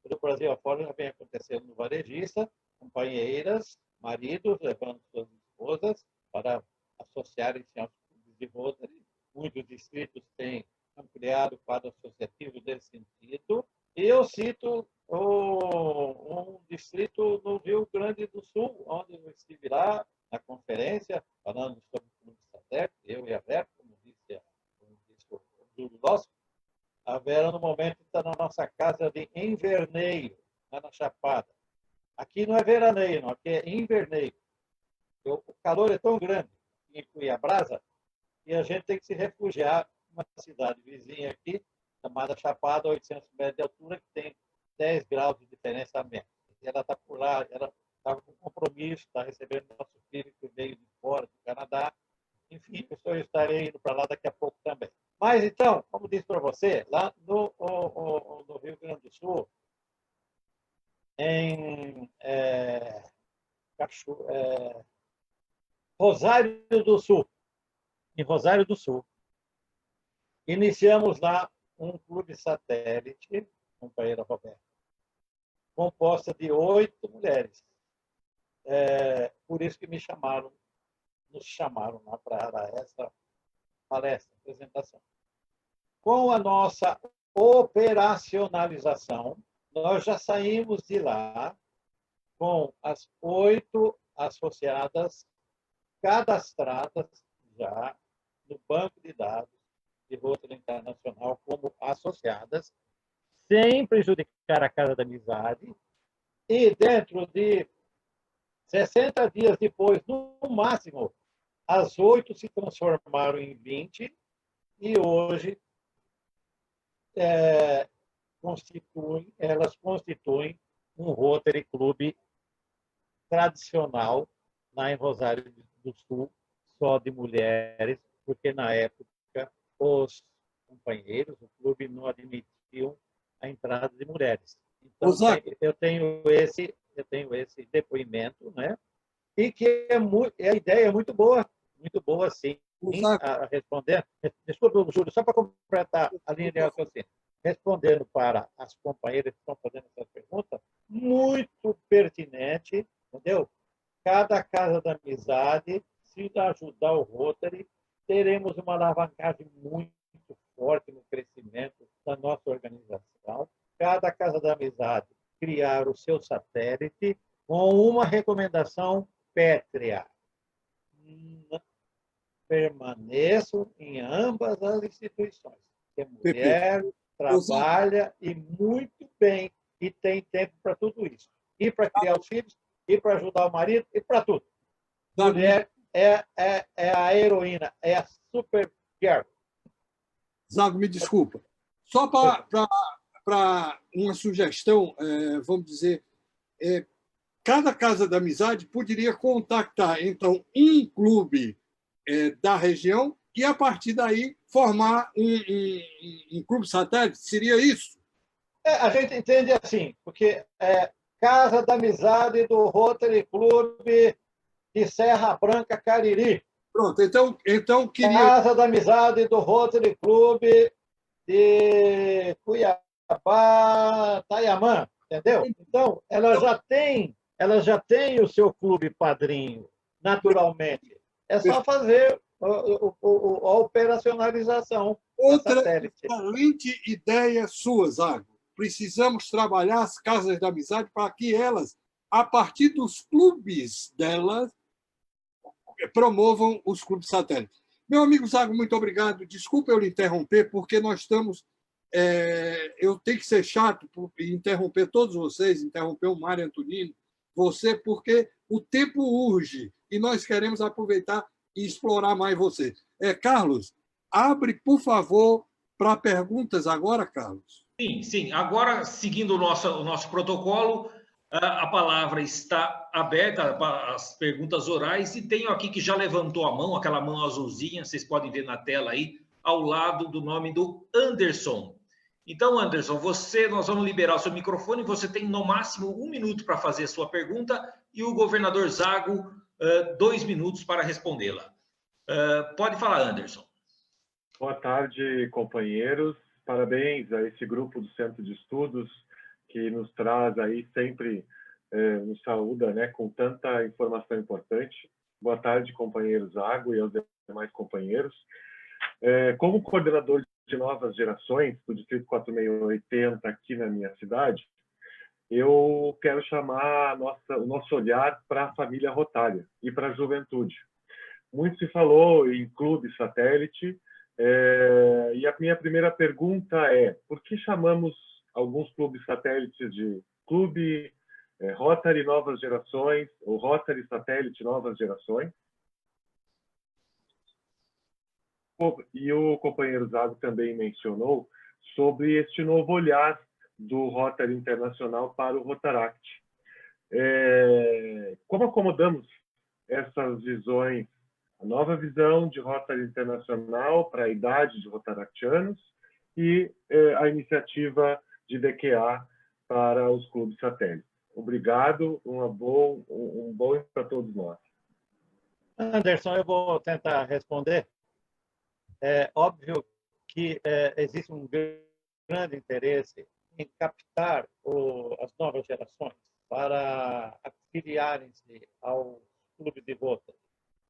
Pelo Brasil afora já vem acontecendo no varejista, companheiras, maridos levando suas esposas para associarem-se aos clubes de Rotary. Muitos distritos têm ampliado o quadro associativo nesse sentido. E eu cito um distrito no Rio Grande do Sul, onde eu estive lá na conferência, falando sobre o clube satélite, eu e a Vera, como disse o Júlio Nosso. A Vera, no momento, está na nossa casa de inverneio, lá na Chapada. Aqui não é veraneio, não, aqui é inverneio. O calor é tão grande em Cuiabrasa que a gente tem que se refugiar numa cidade vizinha aqui, chamada Chapada, 800 metros de altura, que tem 10 graus de diferença a menos. E ela está por lá, ela está com compromisso, está recebendo nosso filho que veio de fora, do Canadá. Enfim, eu estarei indo para lá daqui a pouco também. Mas, então, como disse para você, lá no Rio Grande do Sul, em Rosário do Sul, iniciamos lá um clube satélite, companheira Roberta, composta de 8 mulheres. Por isso que nos chamaram lá para dar essa palestra, apresentação. Com a nossa operacionalização, nós já saímos de lá com as 8 associadas cadastradas já no banco de dados de Rotary Internacional como associadas, sem prejudicar a Casa da Amizade, e dentro de 60 dias depois, no máximo, as 8 se transformaram em 20 e hoje elas constituem um Rotary Clube tradicional lá em Rosário do Sul, só de mulheres, porque na época os companheiros, o clube não admitiam a entrada de mulheres. Então, eu tenho esse depoimento, né? E que a ideia é muito boa sim, a responder. Desculpa, Júlio, só para completar a linha de raciocínio. Respondendo para as companheiras que estão fazendo essa pergunta, muito pertinente, entendeu? Cada Casa da Amizade, se ajudar o Rotary, teremos uma alavancagem muito forte no crescimento da nossa organização. Cada Casa da Amizade criar o seu satélite com uma recomendação pétrea. Permaneçam em ambas as instituições. A mulher trabalha e muito bem e tem tempo para tudo isso. E para criar os filhos, e para ajudar o marido, e para tudo. Mulher é a heroína, é a super girl. Zago, me desculpa. Só para uma sugestão, vamos dizer, cada Casa da Amizade poderia contactar, então, um clube da região e, a partir daí, formar um clube satélite? Seria isso? A gente entende assim, porque Casa da Amizade do Rotary Clube de Serra Branca, Cariri. Pronto, então queria... Casa da Amizade do Rotary Clube de Cuiabá, Tayamã, entendeu? Então, ela já tem o seu clube padrinho, naturalmente. É só fazer a operacionalização da Outra satélite. excelente ideia sua, Zago. Precisamos trabalhar as casas da amizade para que elas, a partir dos clubes delas, promovam os clubes satélites. Meu amigo Zago, muito obrigado. Desculpa eu lhe interromper, porque nós estamos... eu tenho que ser chato e interromper todos vocês, interromper o Mário Antonino, você, porque o tempo urge e nós queremos aproveitar e explorar mais você. Carlos, abre, por favor, para perguntas agora, Carlos. Sim. Agora, seguindo o nosso protocolo, a palavra está aberta para as perguntas orais e tenho aqui que já levantou a mão, aquela mão azulzinha, vocês podem ver na tela aí, ao lado do nome do Anderson. Então, Anderson, nós vamos liberar o seu microfone, você tem no máximo 1 minuto para fazer a sua pergunta e o governador Zago 2 minutos para respondê-la. Pode falar, Anderson. Boa tarde, companheiros. Parabéns a esse grupo do Centro de Estudos que nos traz aí sempre, nos saúda, né, com tanta informação importante. Boa tarde, companheiro Zago e aos demais companheiros. Como coordenador de novas gerações do Distrito 4680 aqui na minha cidade, eu quero chamar o nosso olhar para a família rotária e para a juventude. Muito se falou em clube satélite, e a minha primeira pergunta é: por que chamamos alguns clubes satélites de Clube Rotary Novas Gerações ou Rotary Satélite Novas Gerações? E o companheiro Zago também mencionou sobre este novo olhar do Rotary Internacional para o Rotaract. Como acomodamos essas visões, a nova visão de Rotary Internacional para a idade de rotaractianos e a iniciativa de DQA para os clubes satélites? Obrigado, um bom para todos nós. Anderson, eu vou tentar responder. É óbvio que existe um grande interesse em captar as novas gerações para afiliarem-se ao clube de Rotary,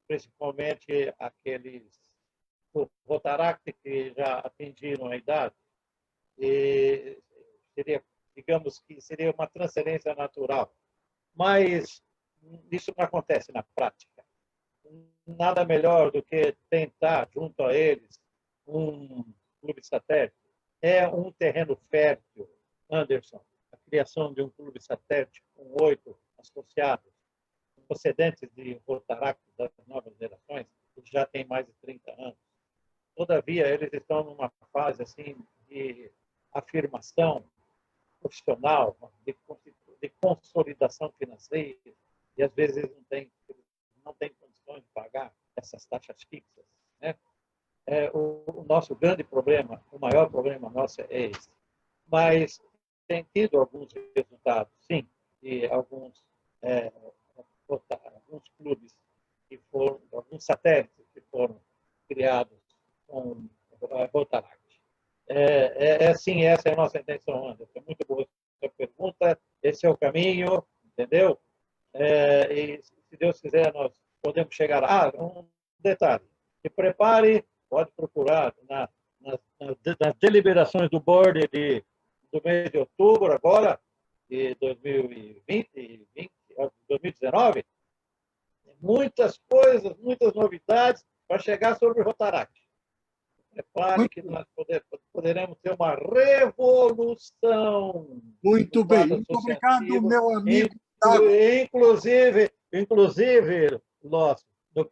principalmente aqueles do Rotaract que já atingiram a idade. E digamos que seria uma transferência natural, mas isso não acontece na prática. Nada melhor do que tentar, junto a eles, um clube satélite. É um terreno fértil, Anderson, a criação de um clube satélite com 8 associados, procedentes de Rotaract das novas gerações, que já tem mais de 30 anos. Todavia, eles estão numa fase assim de afirmação profissional, de consolidação financeira, e às vezes eles não têm condições de pagar essas taxas fixas, né? O nosso grande problema, o maior problema nosso é esse. Mas tem tido alguns resultados, sim, de alguns clubes que foram, alguns satélites que foram criados com Rotaract. Sim, essa é a nossa intenção, Anderson. Muito boa a pergunta. Esse é o caminho, entendeu? E se Deus quiser, nós podemos chegar lá. Um detalhe: se prepare, pode procurar nas deliberações do board do mês de outubro, agora, de 2019, muitas coisas, muitas novidades para chegar sobre o Rotaract. Prepare que nós poderemos ter uma revolução. Muito bem. Muito obrigado, meu amigo. Inclusive nosso, do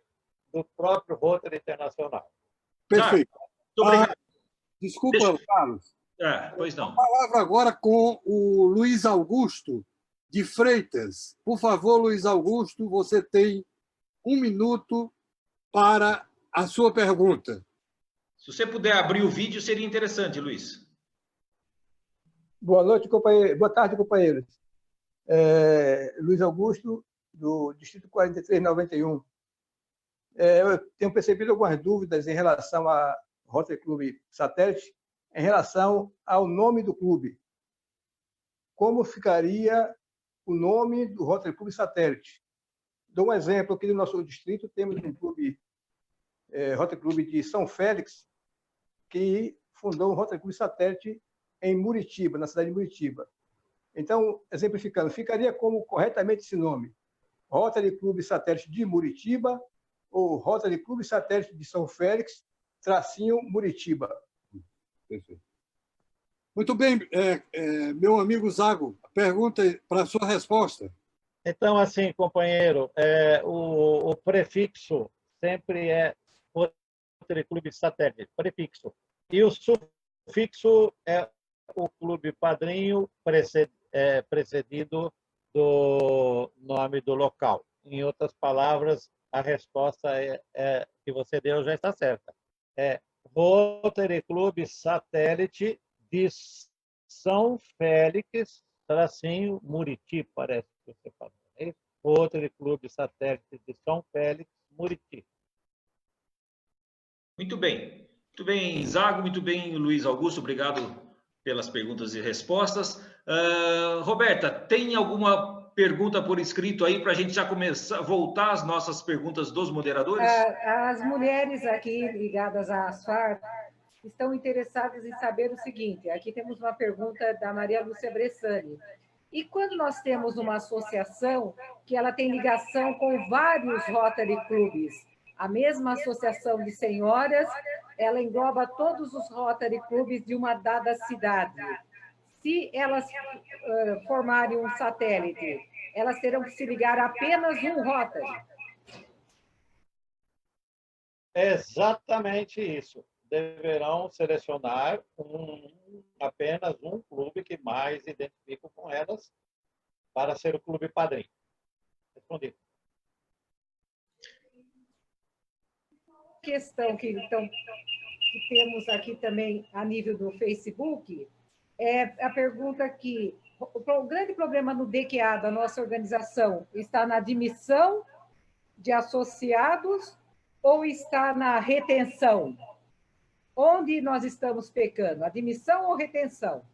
próprio Rotary Internacional. Perfeito. Obrigado. Desculpa, Carlos. Pois não. A palavra agora com o Luiz Augusto de Freitas. Por favor, Luiz Augusto, você tem 1 minuto para a sua pergunta. Se você puder abrir o vídeo, seria interessante, Luiz. Boa noite, companheiro. Boa tarde, companheiros. Luiz Augusto, do Distrito 4391. Eu tenho percebido algumas dúvidas em relação a Rotary Clube Satélite, em relação ao nome do clube. Como ficaria o nome do Rotary Clube Satélite? Dou um exemplo aqui no nosso distrito, temos um clube, Rotary Clube de São Félix, que fundou o Rotary Clube Satélite em Muritiba, na cidade de Muritiba. Então, exemplificando, ficaria como corretamente esse nome? Rotary Clube Satélite de Muritiba ou Rotary Clube Satélite de São Félix, _Muritiba. Perfeito. Muito bem, meu amigo Zago, pergunta para a sua resposta. Então, assim, companheiro, o prefixo sempre é Rotary Clube Satélite, prefixo. E o sufixo é o clube padrinho precedido do nome do local. Em outras palavras, a resposta que você deu já está certa. É Rotary Clube Satélite de São Félix, Muriti, parece que você falou. É isso? Rotary Clube Satélite de São Félix, Muriti. Muito bem, Zago, muito bem, Luiz Augusto, obrigado pelas perguntas e respostas. Roberta, tem alguma pergunta por escrito aí para a gente já começar a voltar às nossas perguntas dos moderadores? As mulheres aqui ligadas à ASFAR estão interessadas em saber o seguinte, aqui temos uma pergunta da Maria Lúcia Bressani. E quando nós temos uma associação que ela tem ligação com vários Rotary Clubes, a mesma associação de senhoras, ela engloba todos os Rotary Clubes de uma dada cidade. Se elas formarem um satélite, elas terão que se ligar a apenas um Rotary. É exatamente isso. Deverão selecionar apenas um clube que mais identifica com elas para ser o clube padrinho. Respondido. Questão que temos aqui também a nível do Facebook é a pergunta que o grande problema no DQA da nossa organização está na admissão de associados ou está na retenção? Onde nós estamos pecando? Admissão ou retenção?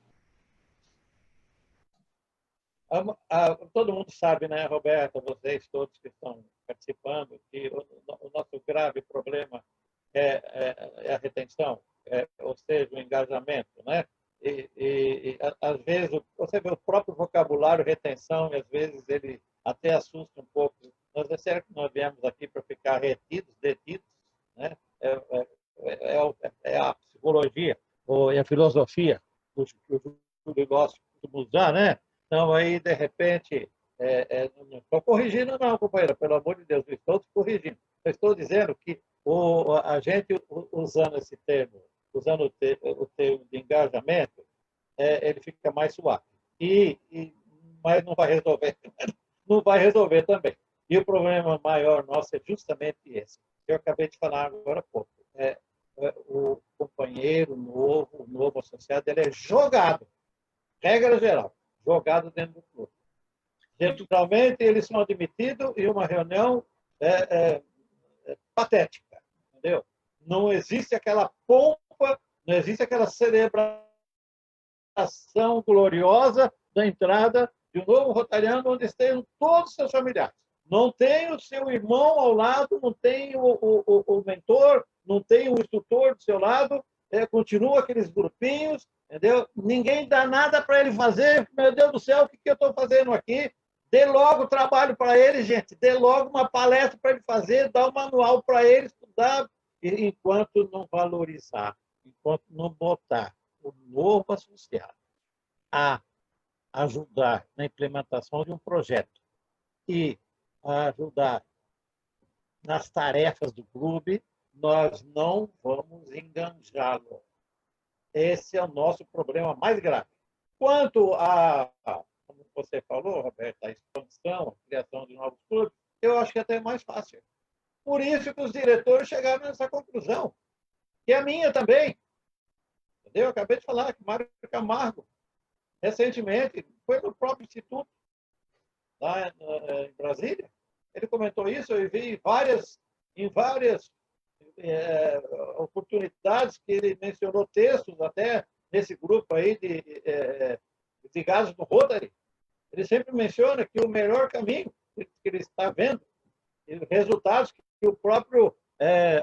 Todo mundo sabe, né, Roberta, vocês todos que estão participando, que o nosso grave problema é a retenção, ou seja, o engajamento, né? E às vezes, você vê o próprio vocabulário retenção, e às vezes ele até assusta um pouco. Nós é certo que nós viemos aqui para ficar retidos, detidos, né? É a psicologia, ou é a filosofia que o Júlio gosta de usar, né? Então, aí, de repente, não estou corrigindo, não, companheira, pelo amor de Deus, não estou te corrigindo. Eu estou dizendo que a gente, usando esse termo, usando o termo de engajamento, ele fica mais suave. Mas não vai resolver, não vai resolver também. E o problema maior nosso é justamente esse. Eu acabei de falar agora há pouco. O companheiro novo, o novo associado, ele é jogado, regra geral, jogado dentro do clube. Geralmente, eles são admitidos em uma reunião patética, entendeu? Não existe aquela pompa, não existe aquela celebração gloriosa da entrada de um novo rotariano onde estejam todos os seus familiares. Não tem o seu irmão ao lado, não tem o mentor, não tem o instrutor do seu lado, continua aqueles grupinhos, entendeu? Ninguém dá nada para ele fazer. Meu Deus do céu, o que eu estou fazendo aqui? Dê logo trabalho para ele, gente. Dê logo uma palestra para ele fazer, dá um manual para ele estudar. Enquanto não valorizar, enquanto não botar o novo associado a ajudar na implementação de um projeto e a ajudar nas tarefas do clube, nós não vamos enganjá-lo. Esse é o nosso problema mais grave. Quanto como você falou, Roberto, a expansão, a criação de novos clubes, eu acho que até é mais fácil. Por isso que os diretores chegaram nessa conclusão, que é a minha também. Entendeu? Eu acabei de falar que Mário Camargo, recentemente, foi no próprio Instituto, lá em Brasília. Ele comentou isso, eu vi várias em várias oportunidades que ele mencionou textos, até nesse grupo aí de gases do Rotary, ele sempre menciona que o melhor caminho que ele está vendo, e resultados que o próprio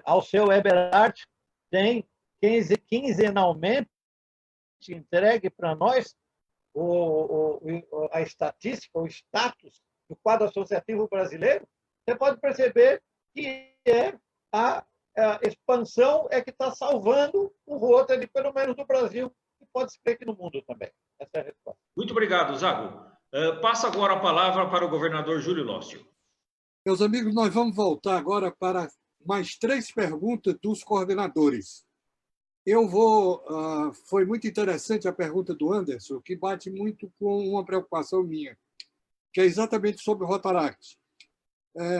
Alceu Eberhardt tem quinzenalmente entregue para nós a estatística, o status do quadro associativo brasileiro, você pode perceber que a expansão é que está salvando o Rotary, pelo menos no Brasil, e pode ser que no mundo também. Essa é a resposta. Muito obrigado, Zago. Passo agora a palavra para o governador Júlio Lócio. Meus amigos, nós vamos voltar agora para mais 3 perguntas dos coordenadores. Foi muito interessante a pergunta do Anderson, que bate muito com uma preocupação minha, que é exatamente sobre o Rotaract.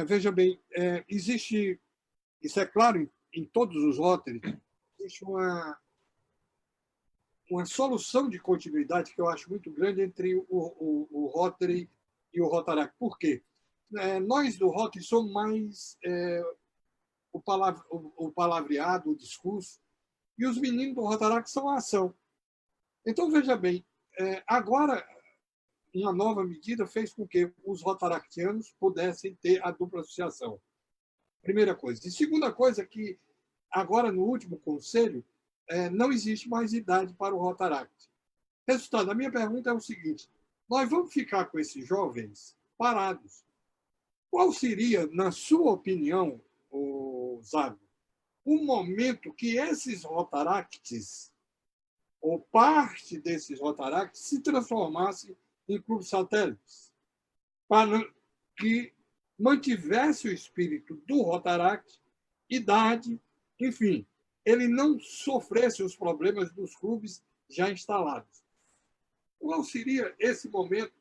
Veja bem, existe, isso é claro em todos os Rotary, existe uma solução de continuidade que eu acho muito grande entre o Rotary e o Rotaract. Por quê? Nós do Rotary somos mais o palavreado, o discurso, e os meninos do Rotaract são a ação. Então, veja bem, agora, uma nova medida fez com que os rotaractianos pudessem ter a dupla associação. Primeira coisa. E segunda coisa, que agora, no último conselho, não existe mais idade para o Rotaract. Resultado, a minha pergunta é o seguinte: nós vamos ficar com esses jovens parados. Qual seria, na sua opinião, Zago, o momento que esses Rotaracts, ou parte desses Rotaracts, se transformassem em clubes satélites, para que mantivesse o espírito do Rotaract, idade, enfim, ele não sofresse os problemas dos clubes já instalados. Qual seria esse momento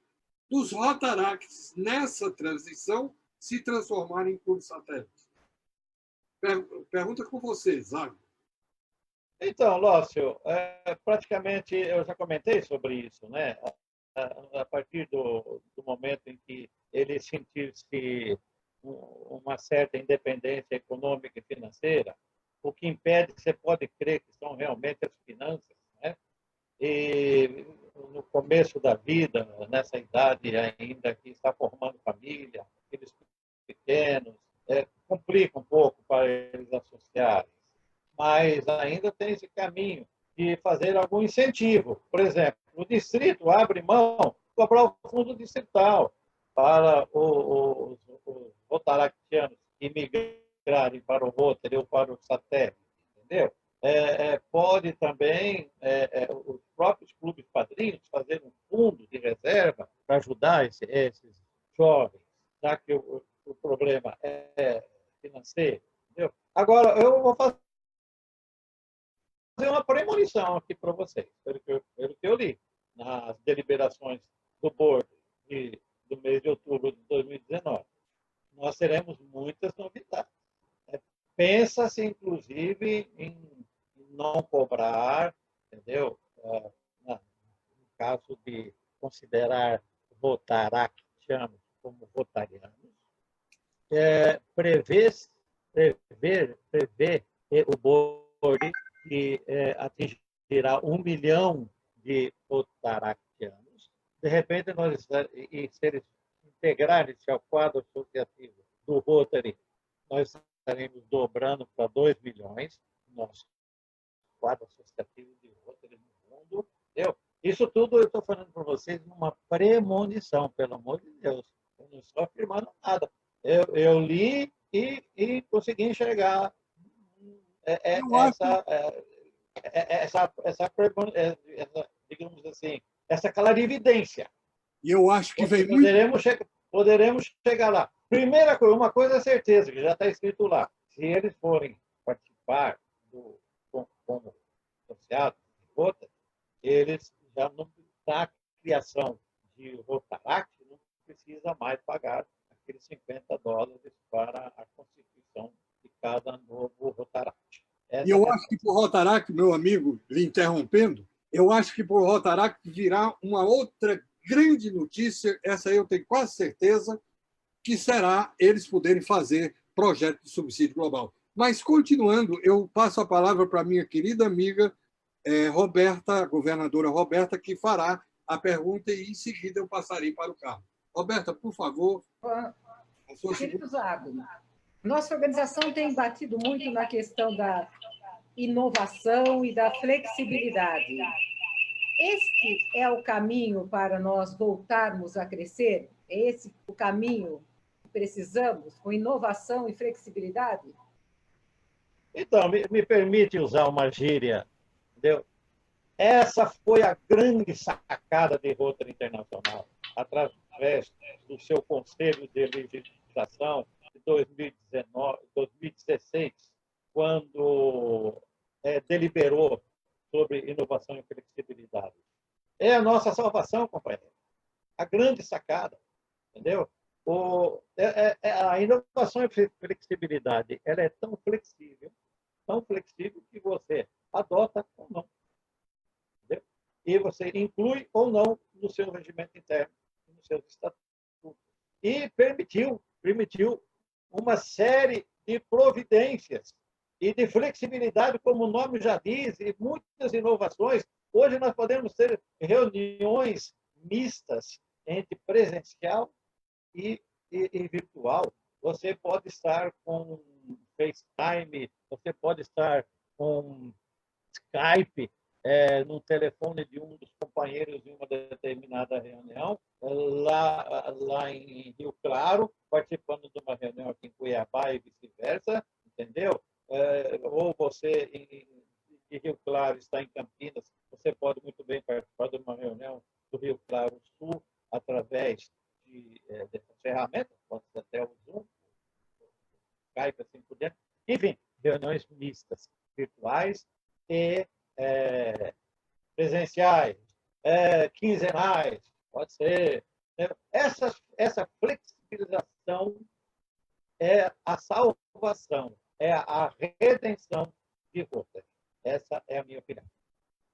dos Rotaracts, nessa transição, se transformarem em clubes satélites? Pergunta com você, Zago. Então, Lócio, praticamente eu já comentei sobre isso, né? A partir do momento em que ele sentir-se uma certa independência econômica e financeira, o que impede, você pode crer que são realmente as finanças, né? E no começo da vida, nessa idade ainda que está formando família, aqueles pequenos, complica um pouco para eles associarem, mas ainda tem esse caminho de fazer algum incentivo. Por exemplo, o distrito abre mão de cobrar o fundo distrital para os rotaractianos imigrarem para o Rotary ou para o satélite, entendeu? Pode também os próprios clubes padrinhos fazer um fundo de reserva para ajudar esses jovens, já que o problema é financeiro. Entendeu? Agora, eu vou fazer uma premonição aqui para vocês, pelo que eu li nas deliberações do board do mês de outubro de 2019. Nós teremos muitas novidades. Pensa-se, inclusive, em não cobrar, entendeu? No caso de considerar rotaractianos como rotarianos, prever o board que atingirá 1 milhão de rotaractianos. De repente, se eles integrarem-se ao quadro associativo do Rotary, nós estaremos dobrando para 2 milhões nosso quadro associativo de Rotary no mundo. Entendeu? Isso tudo eu estou falando para vocês numa premonição, pelo amor de Deus. Eu não estou afirmando nada. Eu li e consegui enxergar digamos assim, essa clarividência. E eu acho que vem poderemos chegar lá. Primeira coisa, uma coisa é certeza, que já está escrito lá. Se eles forem participar como associados de Rotary, eles já não, na criação de Rotaract, não precisa mais pagar aqueles $50 para a constituição de cada novo Rotaract. E eu acho que para o Rotaract, meu amigo, lhe interrompendo, eu acho que para o Rotaract virá uma outra grande notícia, essa eu tenho quase certeza, que será eles poderem fazer projeto de subsídio global. Mas, continuando, eu passo a palavra para a minha querida amiga Roberta, a governadora Roberta, que fará a pergunta e, em seguida, eu passarei para o Carlos. Roberta, por favor. Querido Zago, nossa organização tem batido muito na questão da inovação e da flexibilidade. Este é o caminho para nós voltarmos a crescer? É esse o caminho que precisamos, com inovação e flexibilidade? Então, me permite usar uma gíria, entendeu? Essa foi a grande sacada de Rotary Internacional, através do seu Conselho de Legislação de 2016, quando deliberou sobre inovação e flexibilidade. É a nossa salvação, companheiro. A grande sacada, entendeu? A inovação e flexibilidade, ela é tão flexível que você adota ou não. Entendeu? E você inclui ou não no seu regimento interno, nos seus estatutos. E permitiu uma série de providências e de flexibilidade, como o nome já diz, e muitas inovações. Hoje nós podemos ter reuniões mistas entre presencial e virtual. Você pode estar com FaceTime, você pode estar com Skype no telefone de um dos companheiros em uma determinada reunião, lá em Rio Claro, participando de uma reunião aqui em Cuiabá e vice-versa, entendeu? Ou você de Rio Claro está em Campinas, você pode muito bem participar de uma reunião do Rio Claro Sul através dessas ferramentas, pode ser até o Zoom, Skype, assim por diante. Enfim, reuniões mistas, virtuais e presenciais, quinzenais, pode ser. Essa flexibilização é a salvação, é a redenção de Rotary. Essa é a minha opinião.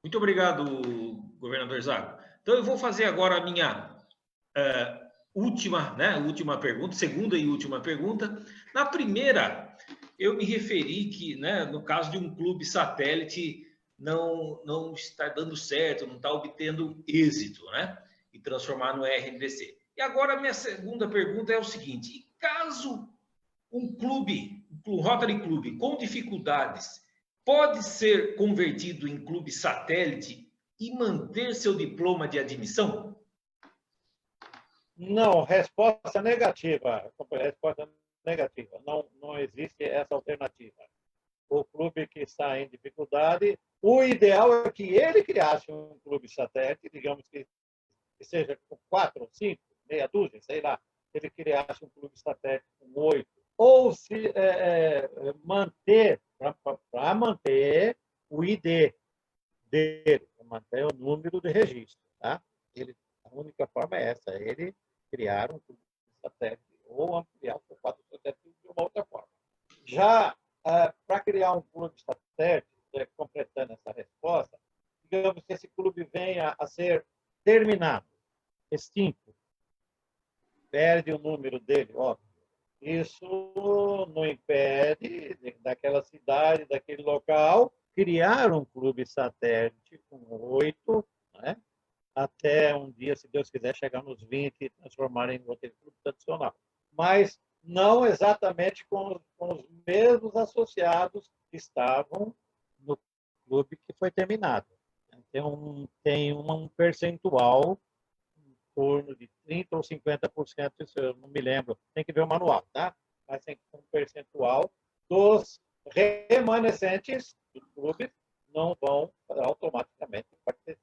Muito obrigado, governador Zago. Então, eu vou fazer agora a minha última pergunta, segunda e última pergunta. Na primeira, eu me referi que, no caso de um clube satélite, não está dando certo, não está obtendo êxito, e transformar no RNDC. E agora, a minha segunda pergunta é o seguinte: caso um Rotary Clube com dificuldades pode ser convertido em clube satélite e manter seu diploma de admissão? Não, resposta negativa. Resposta negativa. Não existe essa alternativa. O clube que está em dificuldade, o ideal é que ele criasse um clube satélite, digamos que seja com 4, 5, meia dúzia, sei lá, ele criasse um clube satélite com 8, ou se manter, para manter o ID dele, manter o número de registro. Tá? A única forma é essa, ele criar um clube satélite ou ampliar o seu quadro satélite de uma outra forma. Já para criar um clube satélite, completando essa resposta, digamos que esse clube venha a ser terminado, extinto, perde o número dele, óbvio. Isso não impede daquela cidade, daquele local, criar um clube satélite com 8, até um dia, se Deus quiser, chegar nos 20 e transformar em outro clube tradicional. Mas não exatamente com os mesmos associados que estavam no clube que foi terminado. Tem um percentual em torno de 30% ou 50%, isso eu não me lembro, tem que ver o manual, tá? Mas tem um percentual dos remanescentes do clube não vão automaticamente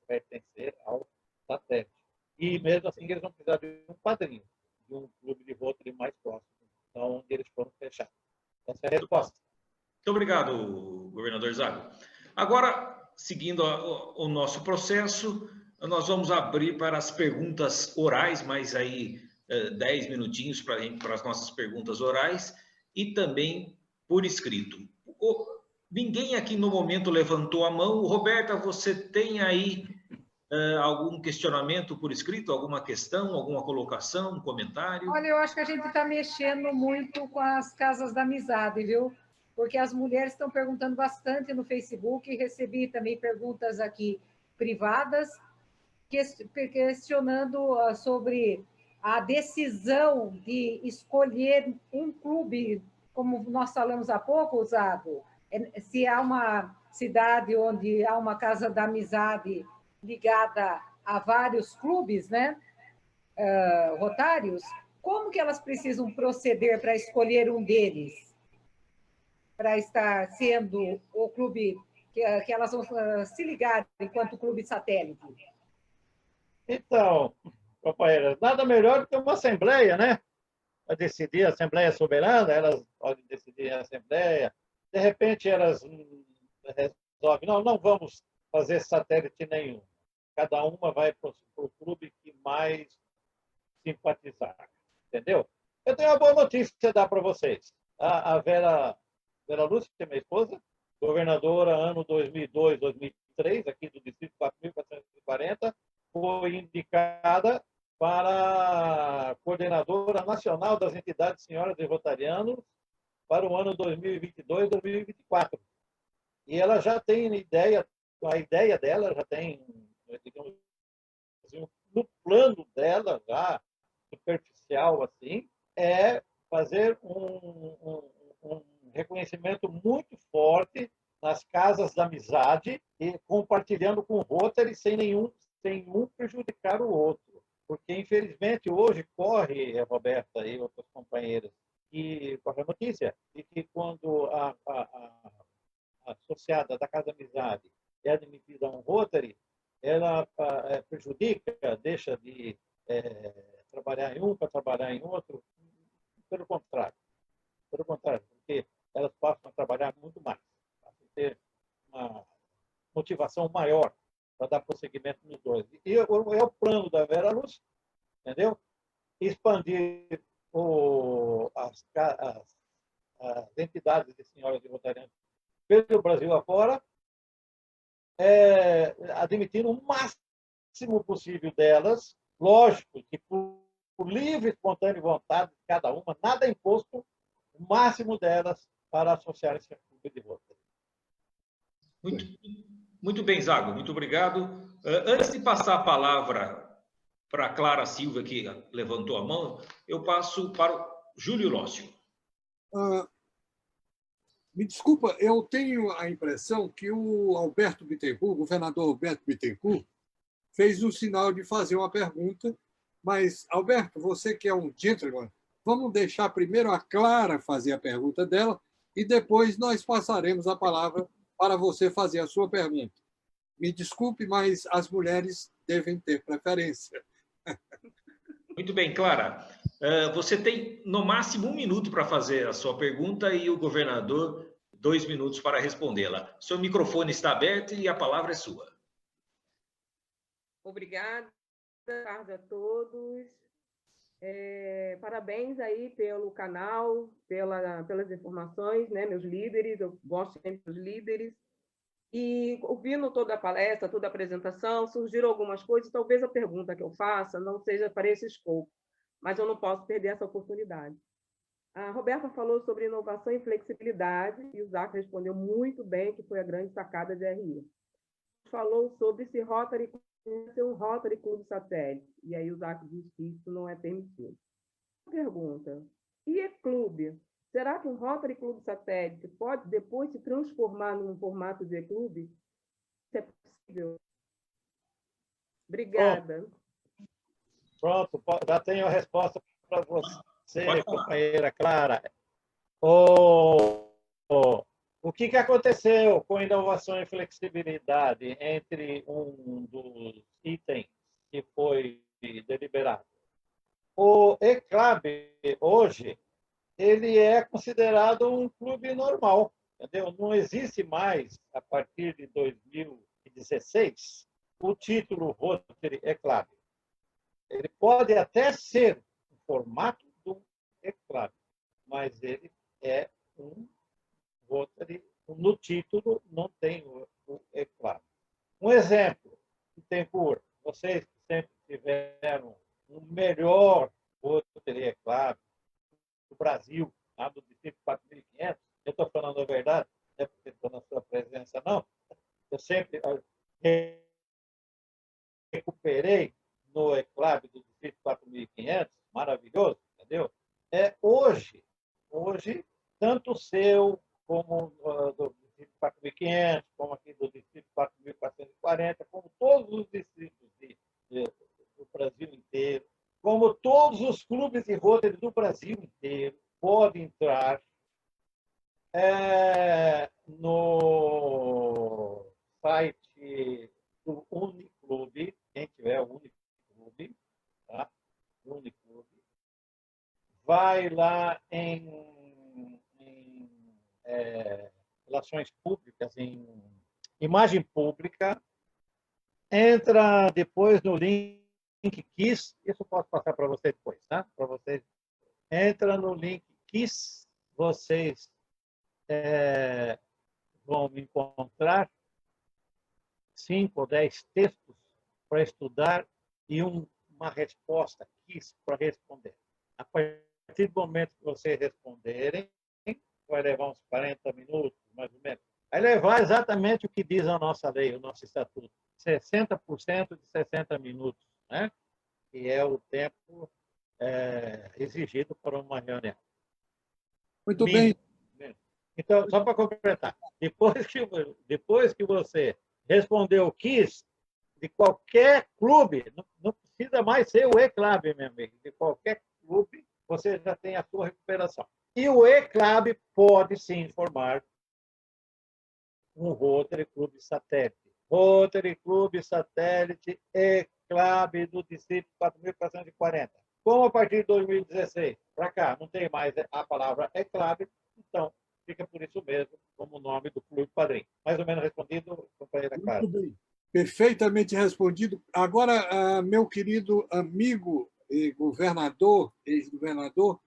pertencer ao satélite. E mesmo assim eles vão precisar de um padrinho, de um clube de Rotary mais próximo, então onde eles foram fechados. Essa é a resposta. Muito obrigado, governador Zago. Agora, seguindo o nosso processo, nós vamos abrir para as perguntas orais, mais aí 10 minutinhos para as nossas perguntas orais e também por escrito. Ninguém aqui no momento levantou a mão. Roberta, você tem aí algum questionamento por escrito, alguma questão, alguma colocação, um comentário? Olha, eu acho que a gente está mexendo muito com as casas da amizade, viu? Porque as mulheres estão perguntando bastante no Facebook, recebi também perguntas aqui privadas, questionando sobre a decisão de escolher um clube, como nós falamos há pouco, Zago, se há uma cidade onde há uma casa da amizade ligada a vários clubes, né? Rotários, como que elas precisam proceder para escolher um deles, para estar sendo o clube que elas vão se ligar enquanto clube satélite? Então, companheiras, nada melhor do que uma assembleia, né? Para decidir, a Assembleia Soberana, elas podem decidir a Assembleia. De repente, elas resolvem, não vamos fazer satélite nenhum. Cada uma vai para o clube que mais simpatizar, entendeu? Eu tenho uma boa notícia a dar para vocês. A Vera Lúcia, minha esposa, governadora ano 2002, 2003, aqui do Distrito 4.440, foi indicada para coordenadora nacional das entidades senhoras e rotarianos para o ano 2022, 2024. E ela já tem a ideia dela já tem, digamos, no plano dela, já superficial assim, é fazer um reconhecimento muito forte nas casas da amizade e compartilhando com o Rotary sem um prejudicar o outro. Porque, infelizmente, hoje corre, Roberta e outras companheiras, e corre a notícia de que quando a associada da Casa da Amizade é admitida a um Rotary, ela prejudica, deixa de trabalhar em um para trabalhar em outro. Pelo contrário, porque elas passam a trabalhar muito mais, passam a ter uma motivação maior para dar prosseguimento nos dois. E é o plano da Vera Lúcia, entendeu? Expandir as entidades de senhoras e rotarianos pelo Brasil afora, admitindo o máximo possível delas, lógico que por livre e espontânea vontade de cada uma, nada é imposto, o máximo delas para associar-se ao clube de Rotary. Muito bem, Zago, muito obrigado. Antes de passar a palavra para a Clara Silva, que levantou a mão, eu passo para o Júlio Lócio. Me desculpa, eu tenho a impressão que o Alberto Bittencourt, o governador Alberto Bittencourt, fez um sinal de fazer uma pergunta, mas, Alberto, você que é um gentleman, vamos deixar primeiro a Clara fazer a pergunta dela e depois nós passaremos a palavra para você fazer a sua pergunta. Me desculpe, mas as mulheres devem ter preferência. Muito bem, Clara. Você tem, no máximo, 1 minuto para fazer a sua pergunta e o governador 2 minutos para respondê-la. Seu microfone está aberto e a palavra é sua. Obrigada. Boa tarde a todos. Parabéns aí pelo canal, pelas informações, né, meus líderes. Eu gosto sempre dos líderes. E ouvindo toda a palestra, toda a apresentação, surgiram algumas coisas. Talvez a pergunta que eu faça não seja para esse escopo, mas eu não posso perder essa oportunidade. A Roberta falou sobre inovação e flexibilidade, e o Zac respondeu muito bem, que foi a grande sacada de RI. Falou sobre se Rotary ser um Rotary Clube Satélite, e aí o Zac disse que isso não é permitido. Pergunta, e-clube? Será que um Rotary Clube Satélite pode depois se transformar num formato de e-clube? Isso é possível? Obrigada. Pronto, já tenho a resposta para você, companheira Clara. O que aconteceu com inovação e flexibilidade entre um dos itens que foi deliberado? O ECLAB, hoje, ele é considerado um clube normal, entendeu? Não existe mais, a partir de 2016, o título Rotary ECLAB. Ele pode até ser o formato do ECLAB, mas ele é um Rotary. No título não tem o ECLAB. Um exemplo, Bittencourt, vocês sempre tiveram o melhor Rotary Club do Brasil, lá do Distrito 4.500. Eu estou falando a verdade, não é porque estou na sua presença, não. Eu sempre recuperei no E-Club do Distrito 4.500, maravilhoso, entendeu? Hoje, tanto o seu como do Distrito 4.500, como aqui do Distrito 4.440, como todos os distritos do Brasil inteiro, como todos os clubes de Rotary do Brasil inteiro, podem entrar no site do Uniclube, quem tiver o Uniclube, tá? Uniclube, vai lá em relações públicas, em imagem pública, entra depois no link KISS, isso eu posso passar para vocês depois, tá? Para vocês, entra no link KISS, vocês vão encontrar 5 ou 10 textos para estudar e uma resposta KISS para responder. A partir do momento que vocês responderem, vai levar uns 40 minutos, mais ou menos. Vai levar exatamente o que diz a nossa lei, o nosso estatuto. 60% de 60 minutos, né? Que é o tempo exigido para uma reunião. Muito bem. Então, só para completar, depois que você respondeu o KISS, de qualquer clube, não precisa mais ser o E-Club, meu amigo, de qualquer clube, você já tem a sua recuperação. E o E-Club pode se informar um Rotary Clube Satélite. Rotary Clube Satélite E-Club do Distrito 4.440. Como a partir de 2016, para cá, não tem mais a palavra E-Club, então fica por isso mesmo como nome do Clube Padrinho. Mais ou menos respondido, companheira Clara. Muito bem. Perfeitamente respondido. Agora, meu querido amigo e governador, ex-governador,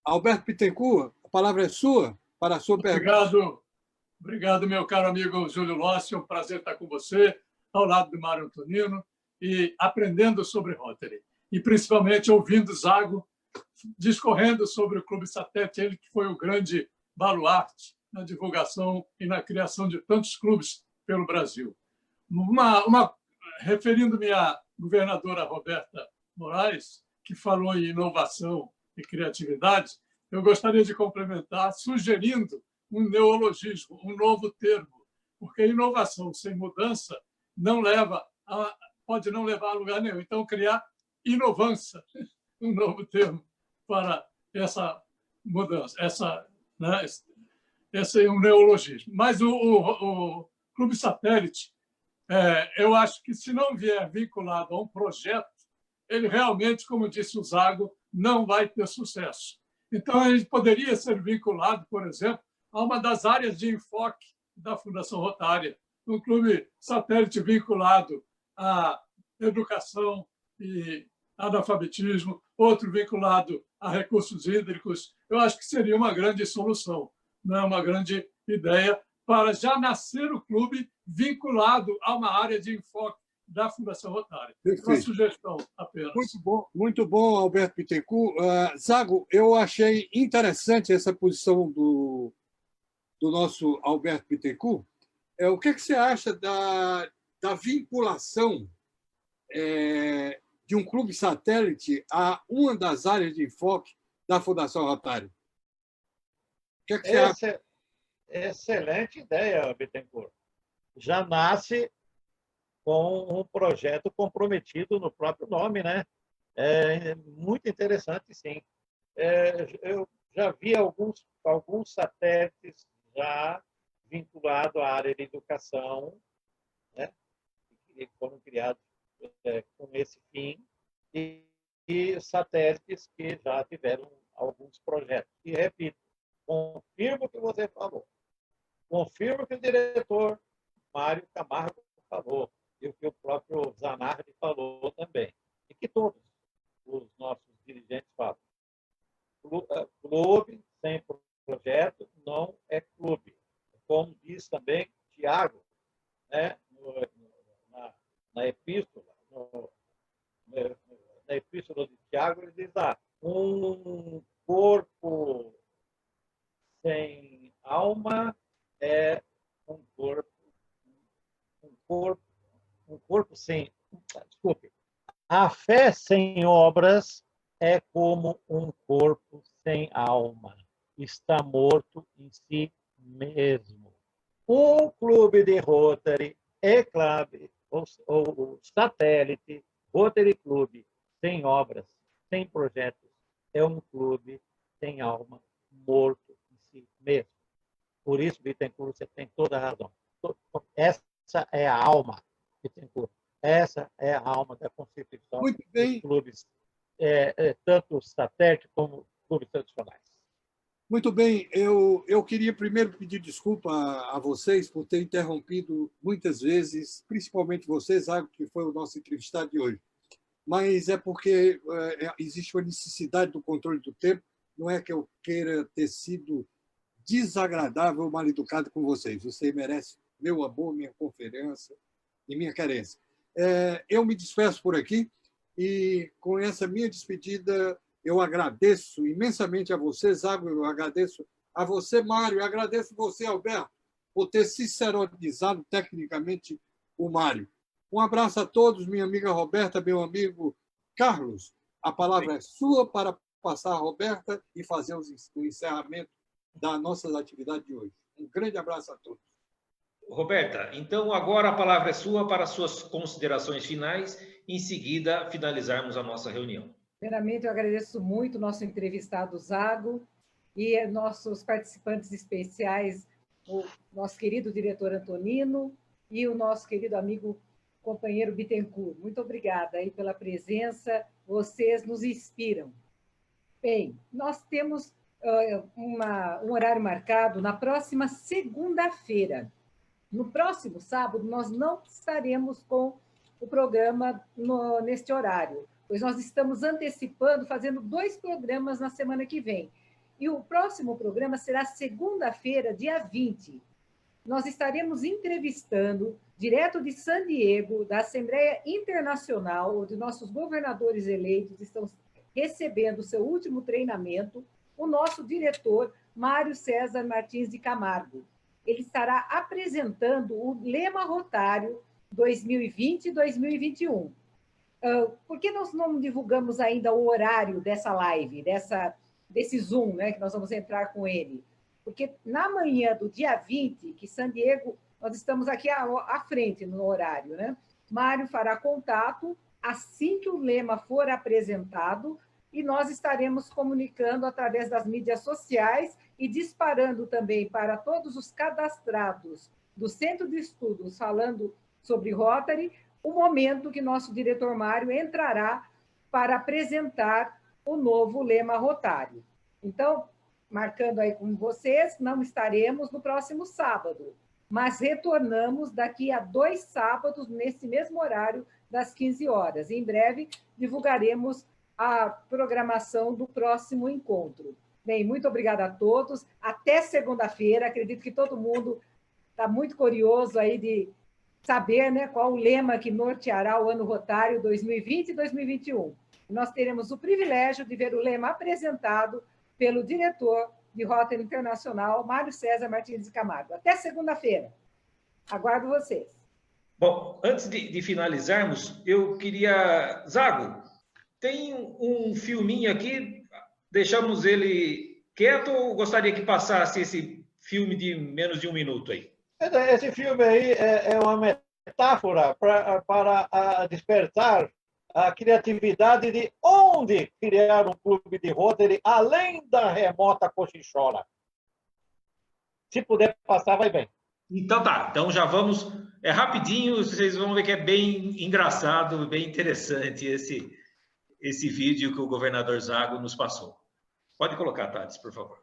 Alberto Bittencourt, a palavra é sua para a sua pergunta. Obrigado, meu caro amigo Júlio Lossi. É um prazer estar com você, ao lado do Mário Antonino, e aprendendo sobre Rotary. E, principalmente, ouvindo Zago discorrendo sobre o Clube Satélite, ele que foi o grande baluarte na divulgação e na criação de tantos clubes pelo Brasil. Referindo-me à governadora Roberta Moraes, que falou em inovação e criatividade, eu gostaria de complementar sugerindo um neologismo, um novo termo, porque inovação sem mudança pode não levar a lugar nenhum. Então, criar inovança, um novo termo para essa mudança. Esse é um neologismo. Mas o Clube Satélite, eu acho que, se não vier vinculado a um projeto, ele realmente, como disse o Zago, não vai ter sucesso. Então, ele poderia ser vinculado, por exemplo, a uma das áreas de enfoque da Fundação Rotária, um clube satélite vinculado à educação e analfabetismo, outro vinculado a recursos hídricos. Eu acho que seria uma grande solução, não é uma grande ideia para já nascer o clube vinculado a uma área de enfoque da Fundação Rotária. Uma sugestão apenas. Muito bom, Alberto Bittencourt. Zago, eu achei interessante essa posição do nosso Alberto Bittencourt. O que você acha da vinculação de um clube satélite a uma das áreas de enfoque da Fundação Rotária? O que você acha? Excelente ideia, Bittencourt. Já nasce com um projeto comprometido no próprio nome, né? É muito interessante, sim. Eu já vi alguns satélites já vinculados à área de educação, né? Que foram criados com esse fim, e satélites que já tiveram alguns projetos. E, repito, confirmo o que você falou. Confirmo que o diretor Mário Camargo falou, e o que o próprio Zanardi falou também, e que todos os nossos dirigentes falam. Clube sem projeto não é clube. Como diz também Tiago, né, na epístola A fé sem obras é como um corpo sem alma. Está morto em si mesmo. Um clube de Rotary e Club, ou satélite, Rotary Clube, sem obras, sem projetos, é um clube sem alma, morto em si mesmo. Por isso, Bittencourt, você tem toda a razão. Essa é a alma, Bittencourt. Essa é a alma da constituição Muito bem. dos clubes, tanto satélite como clubes tradicionais. Muito bem. Eu queria primeiro pedir desculpa a vocês por ter interrompido muitas vezes, principalmente você, Zago, que foi o nosso entrevistado de hoje. Mas é porque existe uma necessidade do controle do tempo. Não é que eu queira ter sido desagradável ou mal educado com vocês. Você merece meu amor, minha confiança e minha querência. Eu me despeço por aqui e, com essa minha despedida, eu agradeço imensamente a você, Zago, eu agradeço a você, Mário, eu agradeço você, Alberto, por ter sinceronizado tecnicamente o Mário. Um abraço a todos, minha amiga Roberta, meu amigo Carlos. A palavra é sua para passar a Roberta e fazer o encerramento das nossas atividades de hoje. Um grande abraço a todos. Roberta, então agora a palavra é sua para suas considerações finais, em seguida finalizarmos a nossa reunião. Primeiramente, eu agradeço muito o nosso entrevistado Zago e nossos participantes especiais, o nosso querido diretor Antonino e o nosso querido amigo companheiro Bittencourt. Muito obrigada aí pela presença, vocês nos inspiram. Bem, nós temos um horário marcado na próxima segunda-feira. No próximo sábado, nós não estaremos com o programa neste horário, pois nós estamos antecipando, fazendo 2 programas na semana que vem. E o próximo programa será segunda-feira, dia 20. Nós estaremos entrevistando, direto de San Diego, da Assembleia Internacional, onde nossos governadores eleitos estão recebendo o seu último treinamento, o nosso diretor, Mário César Martins de Camargo. Ele estará apresentando o Lema Rotário 2020-2021. Por que nós não divulgamos ainda o horário dessa live, desse Zoom, né, que nós vamos entrar com ele? Porque na manhã do dia 20, que San Diego, nós estamos aqui à frente no horário, né? Mário fará contato assim que o lema for apresentado e nós estaremos comunicando através das mídias sociais e disparando também para todos os cadastrados do Centro de Estudos falando sobre Rotary, o momento que nosso diretor Mário entrará para apresentar o novo lema rotário. Então, marcando aí com vocês, não estaremos no próximo sábado, mas retornamos daqui a 2 sábados, nesse mesmo horário, das 15 horas. Em breve, divulgaremos a programação do próximo encontro. Bem, muito obrigada a todos. Até segunda-feira. Acredito que todo mundo está muito curioso aí de saber, né, qual o lema que norteará o ano rotário 2020 e 2021. Nós teremos o privilégio de ver o lema apresentado pelo diretor de Rotary Internacional, Mário César Martins de Camargo. Até segunda-feira. Aguardo vocês. Bom, antes de finalizarmos, eu queria... Zago, tem um filminho aqui, deixamos ele quieto ou gostaria que passasse esse filme de menos de 1 minuto aí? Esse filme aí é uma metáfora para despertar a criatividade de onde criar um clube de Rotary além da remota Cochichola. Se puder passar, vai bem. Então tá, então já vamos... É rapidinho, vocês vão ver que é bem engraçado, bem interessante esse vídeo que o governador Zago nos passou. Pode colocar, Thales, por favor.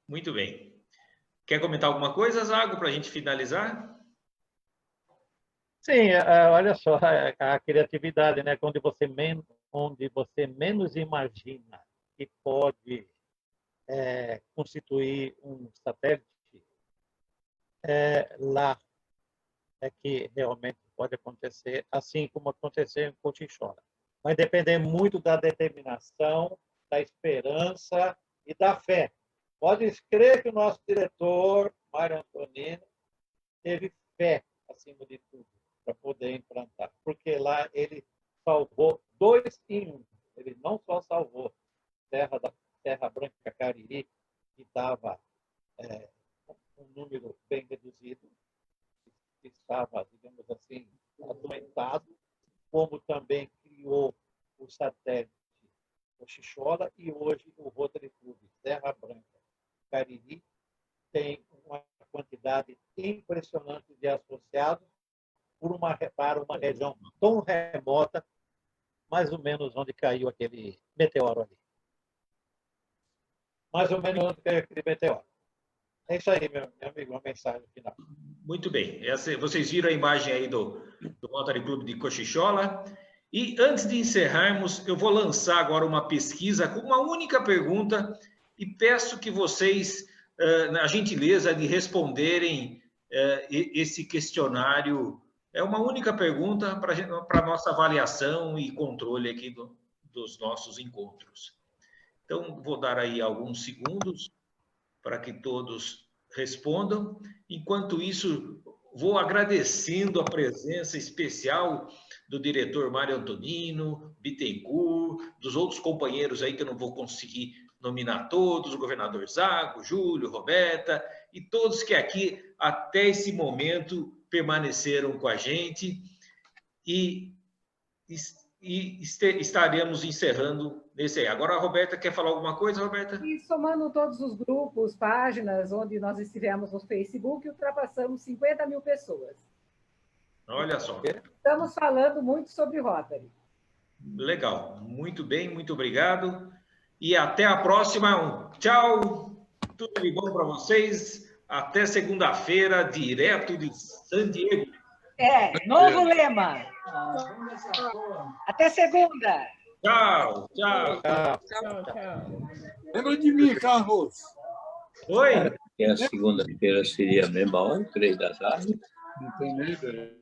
Muito bem. Quer comentar alguma coisa, Zago, para a gente finalizar? Sim, olha só, a criatividade, né? Onde você menos imagina que pode constituir um satélite, lá é que realmente pode acontecer, assim como aconteceu em Cochichora. Vai depender muito da determinação, da esperança e da fé. Pode crer que o nosso diretor, Mário Antonino, teve fé, acima de tudo, para poder implantar. Porque lá ele salvou 2 em 1. Ele não só salvou Terra Branca Cariri, que estava um número bem reduzido, que estava, digamos assim, adoentado, como também criou o satélite Cochichora e hoje o Rotary Club Terra Branca Cariri tem uma quantidade impressionante de associados para uma região tão remota, mais ou menos onde caiu aquele meteoro ali. Mais ou menos onde caiu aquele meteoro. É isso aí, meu amigo, uma mensagem final. Muito bem. Vocês viram a imagem aí do Rotary Club de Cochichola. E antes de encerrarmos, eu vou lançar agora uma pesquisa com uma única pergunta e peço que vocês, a gentileza de responderem esse questionário. É uma única pergunta para a nossa avaliação e controle aqui dos nossos encontros. Então, vou dar aí alguns segundos para que todos respondam. Enquanto isso, vou agradecendo a presença especial do diretor Mário Antonino, Bittencourt, dos outros companheiros aí que eu não vou conseguir nominar todos, o governador Zago, Júlio, Roberta, e todos que aqui, até esse momento, permaneceram com a gente. E estaremos encerrando nesse aí. Agora a Roberta quer falar alguma coisa, Roberta? E somando todos os grupos, páginas onde nós estivemos no Facebook, ultrapassamos 50 mil pessoas. Olha só. Estamos falando muito sobre Rotary. Legal. Muito bem, muito obrigado. E até a próxima. Tchau. Tudo de bom para vocês. Até segunda-feira, direto de San Diego. Novo lema. Até segunda. Tchau. Lembra de mim, Carlos. Oi? E a segunda-feira seria a mesma hora, 3 da tarde? Não tem nem ideia.